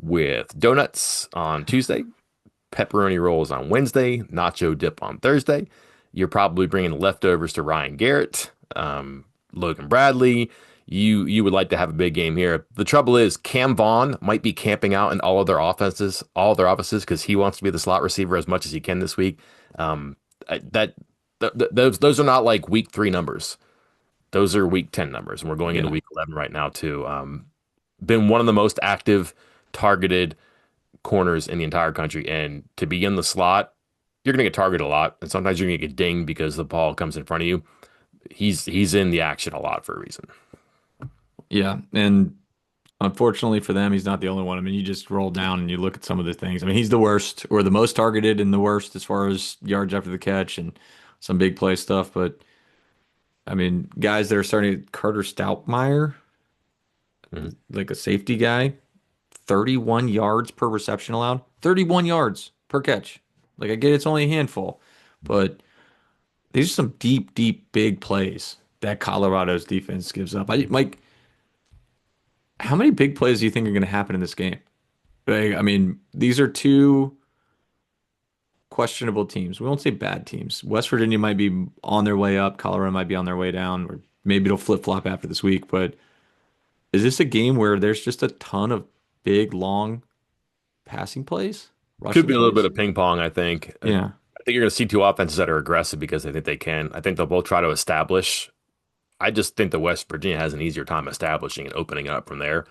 [SPEAKER 1] with donuts on Tuesday, pepperoni rolls on Wednesday, nacho dip on Thursday. You're probably bringing leftovers to Ryan Garrett, Logan Bradley. You would like to have a big game here. The trouble is Cam Vaughn might be camping out in all of their offices because he wants to be the slot receiver as much as he can this week. Um, that those are not like week 3 numbers. Those are week 10 numbers, and we're going into
[SPEAKER 2] Yeah.
[SPEAKER 1] week 11 right now too. Been one of the most active targeted corners in the entire country, and to be in the slot, you're going to get targeted a lot, and sometimes you're going to get dinged because the ball comes in front of you. He's in the action a lot for a reason.
[SPEAKER 2] Yeah. And unfortunately for them, he's not the only one. I mean, you just roll down and you look at some of the things. I mean, he's the worst or the most targeted and the worst as far as yards after the catch and some big play stuff. But I mean, guys that are starting, Carter Stoutmeyer,
[SPEAKER 1] Mhm.
[SPEAKER 2] like a safety guy, 31 yards per reception allowed, 31 yards per catch. Like, I get it's only a handful, but these are some deep, deep, big plays that Colorado's defense gives up. Mike, how many big plays do you think are going to happen in this game? Like, I mean, these are two questionable teams. We won't say bad teams. West Virginia might be on their way up. Colorado might be on their way down, or maybe it'll flip flop after this week. But is this a game where there's just a ton of big, long passing plays,
[SPEAKER 1] Could
[SPEAKER 2] rushing
[SPEAKER 1] be a little bit
[SPEAKER 2] plays?
[SPEAKER 1] of ping pong, I think.
[SPEAKER 2] Yeah.
[SPEAKER 1] I think you're going to see two offenses that are aggressive because they think they can. I think they'll both try to establish. I just think that West Virginia has an easier time establishing and opening up from there.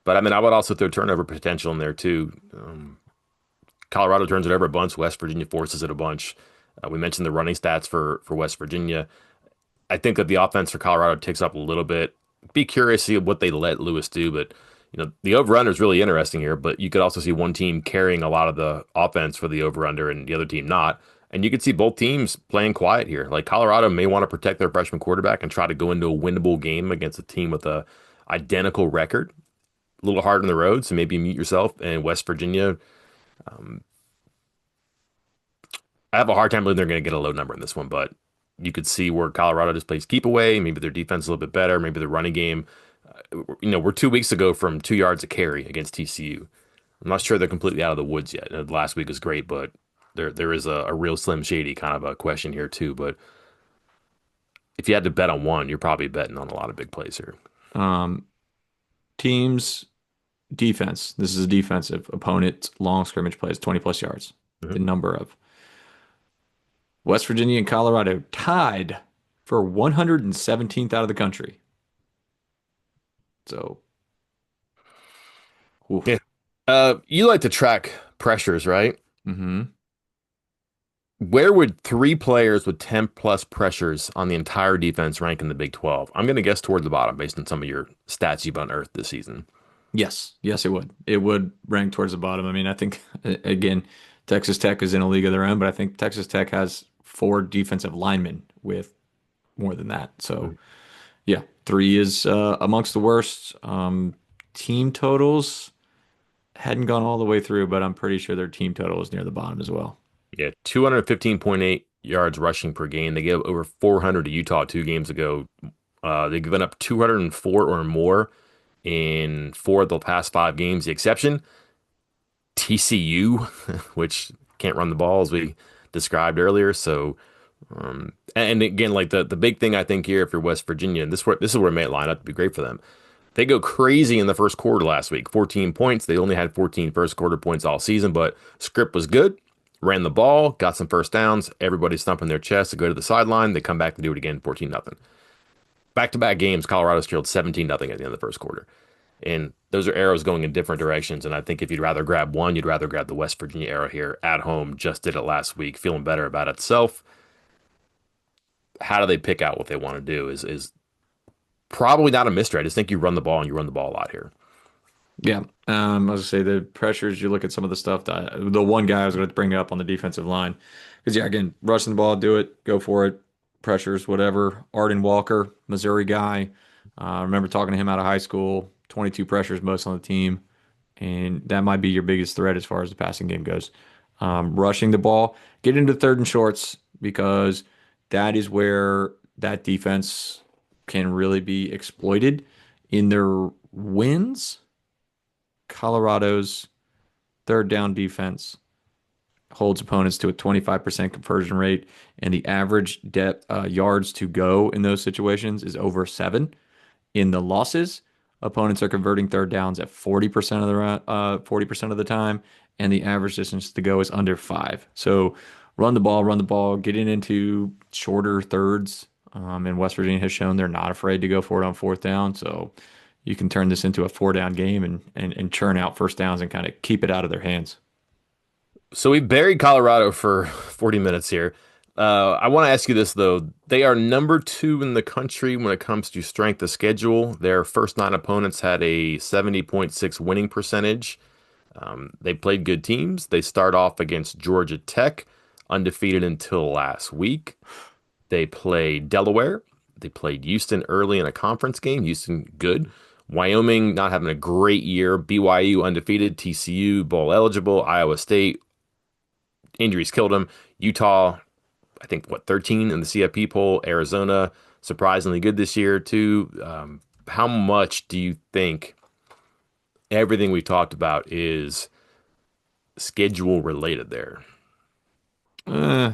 [SPEAKER 1] But I mean, I would also throw turnover potential in there too. Colorado turns it over a bunch. West Virginia forces it a bunch. We mentioned the running stats for West Virginia. I think that the offense for Colorado ticks up a little bit. Be curious to see what they let Lewis do, but the over/under is really interesting here. But you could also see one team carrying a lot of the offense for the over/under and the other team not. And you could see both teams playing quiet here. Like Colorado may want to protect their freshman quarterback and try to go into a winnable game against a team with a identical record. A little hard on the road, so maybe mute yourself. And West Virginia, I have a hard time believing they're going to get a low number in this one, but you could see where Colorado just plays keep away. Maybe their defense is a little bit better. Maybe the running game. We're 2 weeks ago from 2 yards a carry against TCU. I'm not sure they're completely out of the woods yet. Last week was great, but there is a real slim shady kind of a question here too. But if you had to bet on one, you're probably betting on a lot of big plays here.
[SPEAKER 2] Um, Teams defense. This is a defensive opponent. Long scrimmage plays, 20 plus yards. The
[SPEAKER 1] Mhm.
[SPEAKER 2] number of West Virginia and Colorado tied for 117th out of the country. So,
[SPEAKER 1] Yeah.
[SPEAKER 2] oof.
[SPEAKER 1] You like to track pressures, right?
[SPEAKER 2] Hmm.
[SPEAKER 1] Where would three players with 10 plus pressures on the entire defense rank in the Big 12? I'm going to guess toward the bottom based on some of your stats you've unearthed this season.
[SPEAKER 2] Yes, yes, it would. It would rank towards the bottom. I mean, I think again, Texas Tech is in a league of their own, but I think Texas Tech has four defensive linemen with more than that. So, yeah, three is amongst the worst. Team totals hadn't gone all the way through, but I'm pretty sure their team total is near the bottom as well.
[SPEAKER 1] Yeah, 215.8 yards rushing per game. They gave over 400 to Utah 2 games ago. They've given up 204 or more in four of the past 5 games. The exception, TCU, which can't run the ball as we described earlier. So, and again, like the big thing I think here, if you're West Virginia, and this is where it may line up to be great for them. They go crazy in the first quarter last week, 14 points. They only had 14 first quarter points all season, but script was good. Ran the ball, got some first downs. Everybody's thumping their chest to go to the sideline. They come back and do it again, 14-0. Back-to-back games, Colorado's trailed 17-0 at the end of the first quarter. And those are arrows going in different directions. And I think if you'd rather grab one, you'd rather grab the West Virginia arrow here at home. Just did it last week, feeling better about itself. How do they pick out what they want to do is probably not a mystery. I just think you run the ball and you run the ball a lot here.
[SPEAKER 2] Yeah. I was gonna say the pressures, you look at some of the stuff that the one guy I was going to bring up on the defensive line. Because, yeah, again, rushing the ball, do it, go for it. Pressures, whatever. Arden Walker, Missouri guy. I remember talking to him out of high school, 22 pressures most on the team. And that might be your biggest threat as far as the passing game goes. Rushing the ball, get into third and shorts because that is where that defense can really be exploited in their wins. Colorado's third down defense holds opponents to a 25% conversion rate, and the average depth yards to go in those situations is over 7. In the losses, opponents are converting third downs at 40% of the 40% of the time, and the average distance to go is under 5. So run the ball, getting into shorter thirds. And West Virginia has shown they're not afraid to go for it on fourth down. So you can turn this into a 4 down game and churn out first downs and kind of keep it out of their hands.
[SPEAKER 1] So we buried Colorado for 40 minutes here. I want to ask you this though. They are number 2 in the country when it comes to strength of schedule. Their first 9 opponents had a 70.6 winning percentage. They played good teams. They start off against Georgia Tech, undefeated until last week. They played Delaware. They played Houston early in a conference game. Houston good. Wyoming not having a great year. BYU undefeated. TCU bowl eligible. Iowa State injuries killed them. Utah, I think, 13 in the CFP poll. Arizona, surprisingly good this year, too. How much do you think everything we talked about is schedule related there?
[SPEAKER 2] Uh,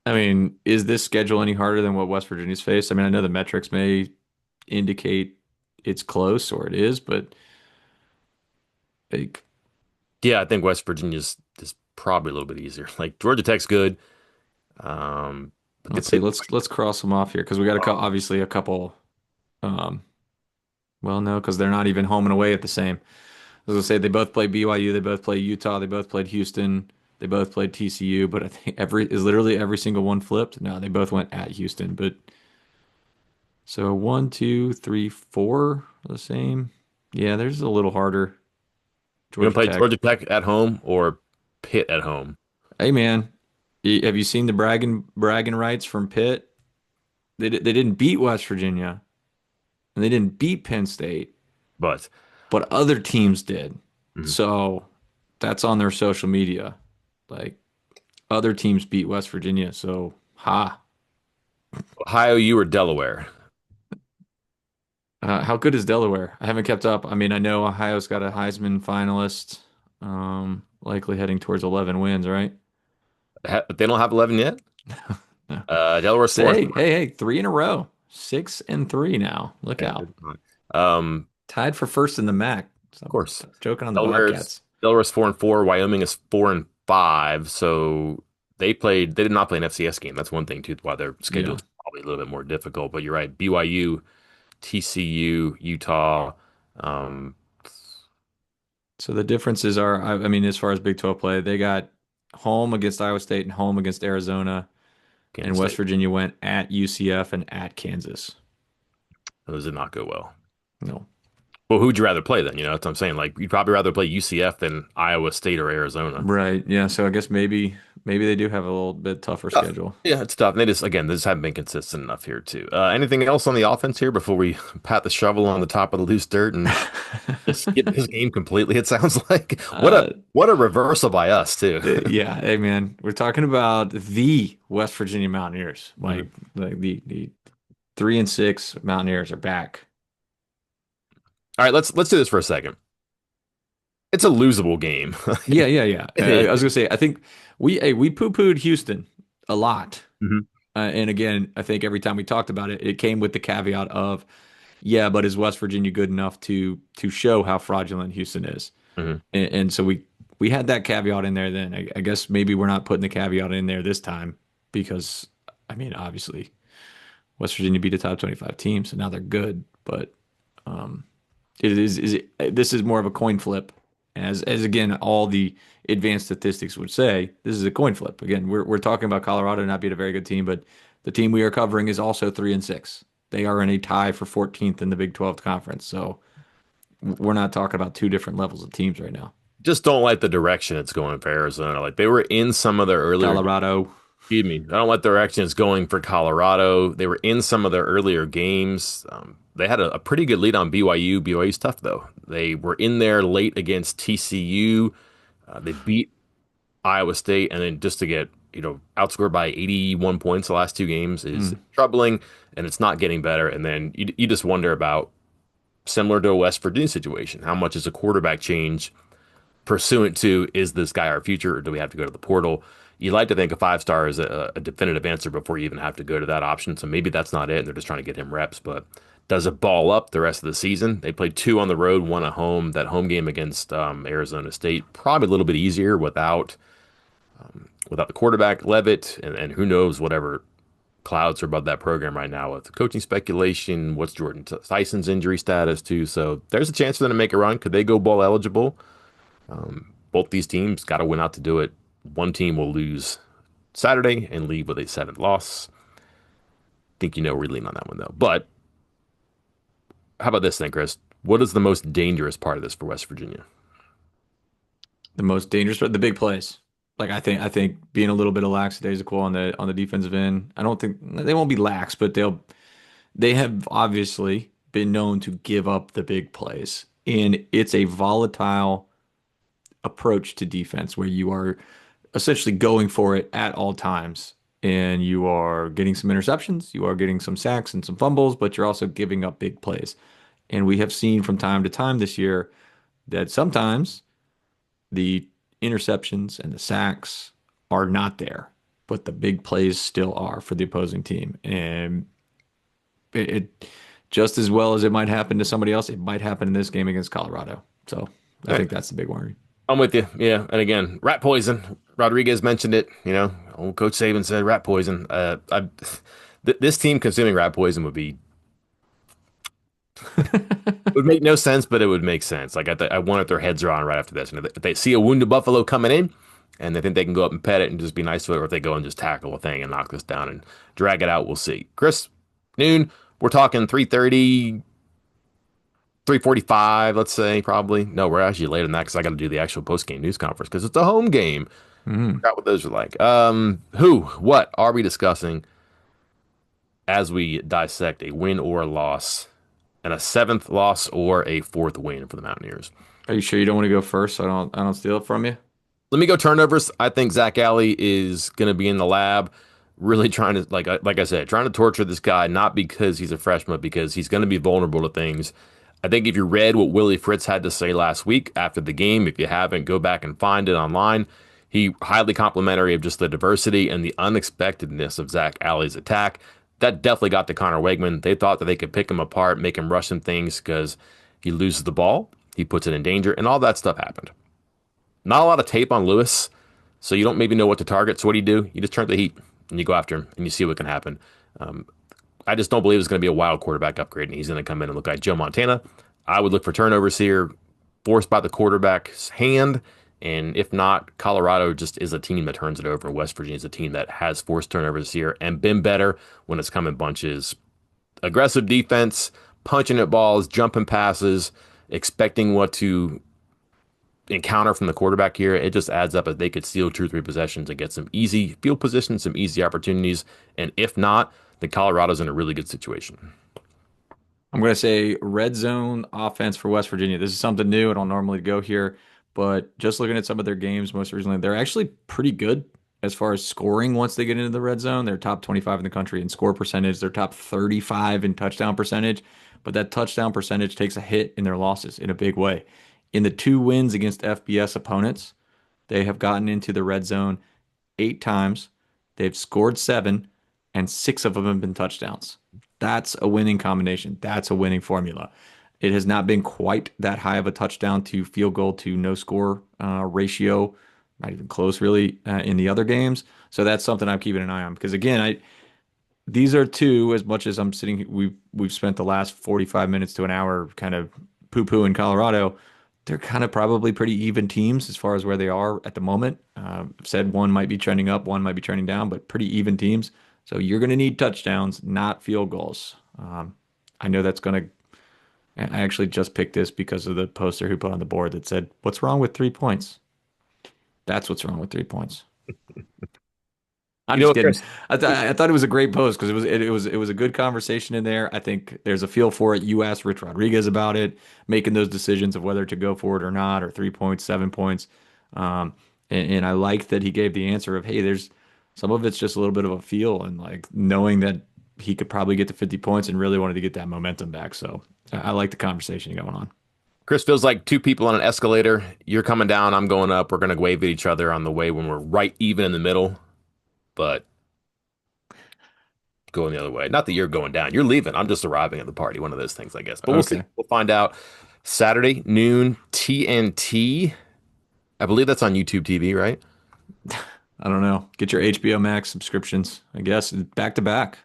[SPEAKER 2] I mean, is this schedule any harder than what West Virginia's faced? I mean, I know the metrics may indicate it's close or it is, but like,
[SPEAKER 1] Yeah, I think West Virginia's is probably a little bit easier. Like Georgia Tech's good. But
[SPEAKER 2] let's see,
[SPEAKER 1] they,
[SPEAKER 2] let's cross them off here because we got obviously a couple. Um, well, no, because they're not even home and away at the same. was gonna say they both played BYU, they both played Utah, they both played Houston, they both played TCU, but I think literally every single one flipped. No, they both went at Houston, but so one, two, three, four are the same. Yeah, there's a little harder.
[SPEAKER 1] You want
[SPEAKER 2] Georgia
[SPEAKER 1] to play
[SPEAKER 2] Tech.
[SPEAKER 1] Georgia Tech at home or Pitt at home?
[SPEAKER 2] Hey man, have you seen the bragging rights from Pitt? They didn't beat West Virginia and they didn't beat Penn State,
[SPEAKER 1] But
[SPEAKER 2] but other teams did.
[SPEAKER 1] mhm.
[SPEAKER 2] So that's on their social media. Like other teams beat West Virginia. So ha.
[SPEAKER 1] Ohio, U or Delaware?
[SPEAKER 2] How good is Delaware? I haven't kept up. I mean, I know Ohio's got a Heisman finalist, likely heading towards 11 wins, right?
[SPEAKER 1] They don't have 11 yet.
[SPEAKER 2] No.
[SPEAKER 1] Delaware's
[SPEAKER 2] So,
[SPEAKER 1] four and
[SPEAKER 2] hey,
[SPEAKER 1] five.
[SPEAKER 2] hey, hey, three in a row. 6-3 now. Look
[SPEAKER 1] Yeah,
[SPEAKER 2] out.
[SPEAKER 1] of
[SPEAKER 2] Tied for first in the MAC.
[SPEAKER 1] course.
[SPEAKER 2] Stop joking on the
[SPEAKER 1] Delaware's
[SPEAKER 2] Bobcats.
[SPEAKER 1] Delaware's 4 and 4. Wyoming is 4 and 5. So they did not play an FCS game. That's one thing too, why their
[SPEAKER 2] Yeah.
[SPEAKER 1] schedule's probably a little bit more difficult. But you're right. BYU, TCU, Utah, um,
[SPEAKER 2] So the differences are, I mean, as far as Big 12 play, they got home against Iowa State and home against Arizona, and
[SPEAKER 1] Kansas
[SPEAKER 2] West
[SPEAKER 1] State.
[SPEAKER 2] Virginia went at UCF and at Kansas.
[SPEAKER 1] Those did not go well.
[SPEAKER 2] No.
[SPEAKER 1] Well, who'd you rather play then? That's what I'm saying. Like you'd probably rather play UCF than Iowa State or Arizona.
[SPEAKER 2] Right. Yeah. So I guess maybe they do have a little bit tougher
[SPEAKER 1] Tough.
[SPEAKER 2] schedule.
[SPEAKER 1] Yeah, it's tough. And they just haven't been consistent enough here too. Anything else on the offense here before we pat the shovel on the top of the loose dirt and just get this game completely? It sounds like
[SPEAKER 2] Uh,
[SPEAKER 1] what a reversal by us too.
[SPEAKER 2] yeah, hey man, we're talking about the West Virginia Mountaineers.
[SPEAKER 1] Mhm.
[SPEAKER 2] Like the 3-6 Mountaineers are back.
[SPEAKER 1] All right, let's do this for a second. It's a losable game.
[SPEAKER 2] Yeah, yeah, yeah.
[SPEAKER 1] It
[SPEAKER 2] I was
[SPEAKER 1] is.
[SPEAKER 2] gonna say, I think we poo-pooed Houston a lot.
[SPEAKER 1] Mhm.
[SPEAKER 2] And again, I think every time we talked about it, it came with the caveat of, yeah, but is West Virginia good enough to show how fraudulent Houston is?
[SPEAKER 1] Mhm.
[SPEAKER 2] And so we had that caveat in there then. I guess maybe we're not putting the caveat in there this time because I mean, obviously West Virginia beat a top 25 team, so now they're good, but um this is more of a coin flip. As again, all the advanced statistics would say, this is a coin flip. Again, we're talking about Colorado not being a very good team, but the team we are covering is also 3-6. They are in a tie for 14th in the Big 12 conference. So we're not talking about two different levels of teams right now.
[SPEAKER 1] Just don't like the direction it's going for Arizona. Like they were in some of their earlier.
[SPEAKER 2] Colorado.
[SPEAKER 1] Excuse me. I don't like the direction it's going for Colorado. They were in some of their earlier games. They had a pretty good lead on BYU. BYU's tough though. They were in there late against TCU. They beat Iowa State, and then just to get outscored by 81 points the last two games is
[SPEAKER 2] Mm.
[SPEAKER 1] troubling, and it's not getting better. And then you just wonder about similar to a West Virginia situation, how much is a quarterback change pursuant to is this guy our future or do we have to go to the portal? You like to think a 5 star is a definitive answer before you even have to go to that option. So maybe that's not it. And they're just trying to get him reps. But does it ball up the rest of the season? They played two on the road, one at home. That home game against Arizona State probably a little bit easier without the quarterback Levitt, and who knows whatever clouds are above that program right now with coaching speculation. What's Jordan Tyson's injury status too? So there's a chance for them to make a run. Could they go bowl eligible? Both these teams got to win out to do it. One team will lose Saturday and leave with a seventh loss. Think we're leaning on that one though. But how about this thing, Chris? What is the most dangerous part of this for West Virginia?
[SPEAKER 2] The most dangerous, the big plays. Like I think being a little bit of lackadaisical on the defensive end. I don't think they won't be lax, but they have obviously been known to give up the big plays. And it's a volatile approach to defense where you are essentially going for it at all times. And you are getting some interceptions, you are getting some sacks and some fumbles, but you're also giving up big plays. And we have seen from time to time this year that sometimes the interceptions and the sacks are not there, but the big plays still are for the opposing team. And it just as well as it might happen to somebody else, it might happen in this game against Colorado. So I
[SPEAKER 1] All right,
[SPEAKER 2] think that's the big worry.
[SPEAKER 1] I'm with you. Yeah, and again, rat poison. Rodriguez mentioned it. Old Coach Saban said rat poison. This team consuming rat poison would be would make no sense, but it would make sense. Like I wonder if their heads are on right after this. And if they see a wounded buffalo coming in, and they think they can go up and pet it and just be nice to it, or if they go and just tackle a thing and knock this down and drag it out, we'll see. Chris, noon. We're talking 3:30, 3:45, let's say probably. No, we're actually later than that because I got to do the actual post game news conference because it's a home game.
[SPEAKER 2] Mhm.
[SPEAKER 1] Forgot what those are like. What are we discussing as we dissect a win or a loss, and a seventh loss or a fourth win for the Mountaineers?
[SPEAKER 2] Are you sure you don't want to go first so I don't steal it from you?
[SPEAKER 1] Let me go turnovers. I think Zach Alley is going to be in the lab, really trying to like I said, trying to torture this guy, not because he's a freshman, but because he's going to be vulnerable to things. I think if you read what Willie Fritz had to say last week after the game, if you haven't, go back and find it online. He highly complimentary of just the diversity and the unexpectedness of Zach Alley's attack. That definitely got to Connor Wegman. They thought that they could pick him apart, make him rush some things because he loses the ball, he puts it in danger, and all that stuff happened. Not a lot of tape on Lewis, so you don't maybe know what to target. So what do? You just turn the heat and you go after him and you see what can happen. Um, I just don't believe it's going to be a wild quarterback upgrade and he's going to come in and look like Joe Montana. I would look for turnovers here, forced by the quarterback's hand. And if not, Colorado just is a team that turns it over. West Virginia is a team that has forced turnovers here and been better when it's come in bunches. Aggressive defense, punching at balls, jumping passes, expecting what to encounter from the quarterback here, it just adds up as they could steal 2 or 3 possessions and get some easy field position, some easy opportunities. And if not, then Colorado's in a really good situation.
[SPEAKER 2] I'm going to say red zone offense for West Virginia. This is something new. I don't normally go here, but just looking at some of their games most recently, they're actually pretty good as far as scoring once they get into the red zone. They're top 25 in the country in score percentage. They're top 35 in touchdown percentage, but that touchdown percentage takes a hit in their losses in a big way. In the 2 wins against FBS opponents, they have gotten into the red zone 8 times. They've scored seven, and 6 of them have been touchdowns. That's a winning combination. That's a winning formula. It has not been quite that high of a touchdown to field goal to no score ratio, not even close really in the other games. So that's something I'm keeping an eye on because again, I these are two as much as I'm sitting. We've spent the last 45 minutes to an hour kind of poo-poo in Colorado. They're kind of probably pretty even teams as far as where they are at the moment. I've said one might be trending up, one might be trending down, but pretty even teams. So you're going to need touchdowns, not field goals. I know that's going to. I actually just picked this because of the poster who put on the board that said, "What's wrong with 3 points?" That's what's wrong with 3 points. I'm
[SPEAKER 1] You know
[SPEAKER 2] just
[SPEAKER 1] what,
[SPEAKER 2] kidding.
[SPEAKER 1] Chris?
[SPEAKER 2] I thought it was a great post because it was a good conversation in there. I think there's a feel for it. You asked Rich Rodriguez about it, making those decisions of whether to go for it or not, or 3 points, 7 points. And I like that he gave the answer of, hey, there's some of it's just a little bit of a feel and like knowing that he could probably get to 50 points and really wanted to get that momentum back. So I like the conversation going on.
[SPEAKER 1] Chris feels like two people on an escalator. You're coming down, I'm going up. We're going to wave at each other on the way when we're right even in the middle, but going the other way. Not that you're going down. You're leaving. I'm just arriving at the party. One of those things, I guess. But we'll see.
[SPEAKER 2] Okay.
[SPEAKER 1] We'll find out. Saturday, noon, TNT. I believe that's on YouTube TV, right?
[SPEAKER 2] I don't know. Get your HBO Max subscriptions, I guess, back to back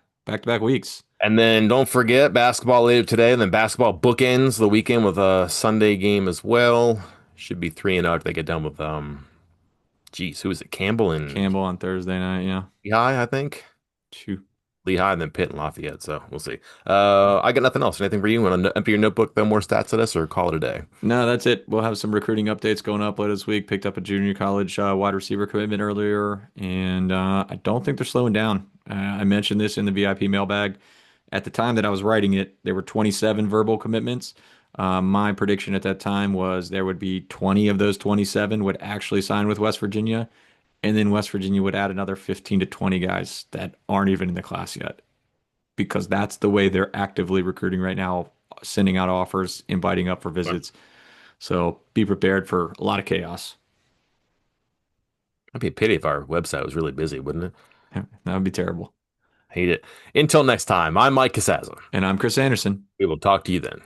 [SPEAKER 2] weeks.
[SPEAKER 1] And then don't forget basketball later today, and then basketball bookends the weekend with a Sunday game as well. Should be 3-0 if they get done with geez, who is it? Campbell and
[SPEAKER 2] Campbell on Thursday night. Yeah.
[SPEAKER 1] Lehigh, I think.
[SPEAKER 2] Shoot.
[SPEAKER 1] Lehigh and then Pitt and Lafayette. So we'll see. I got nothing else. Anything for you? Want to empty your notebook, throw more stats at us, or call it a day?
[SPEAKER 2] No, that's it. We'll have some recruiting updates going up later this week. Picked up a junior college wide receiver commitment earlier, and I don't think they're slowing down. I mentioned this in the VIP mailbag. At the time that I was writing it, there were 27 verbal commitments. My prediction at that time was there would be 20 of those 27 would actually sign with West Virginia, and then West Virginia would add another 15 to 20 guys that aren't even in the class yet, because that's the way they're actively recruiting right now, sending out offers, inviting up for visits. So be prepared for a lot of chaos.
[SPEAKER 1] It'd be a pity if our website was really busy, wouldn't it?
[SPEAKER 2] That would be terrible.
[SPEAKER 1] Hate it. Until next time, I'm Mike Casazza.
[SPEAKER 2] And I'm Chris Anderson.
[SPEAKER 1] We will talk to you then.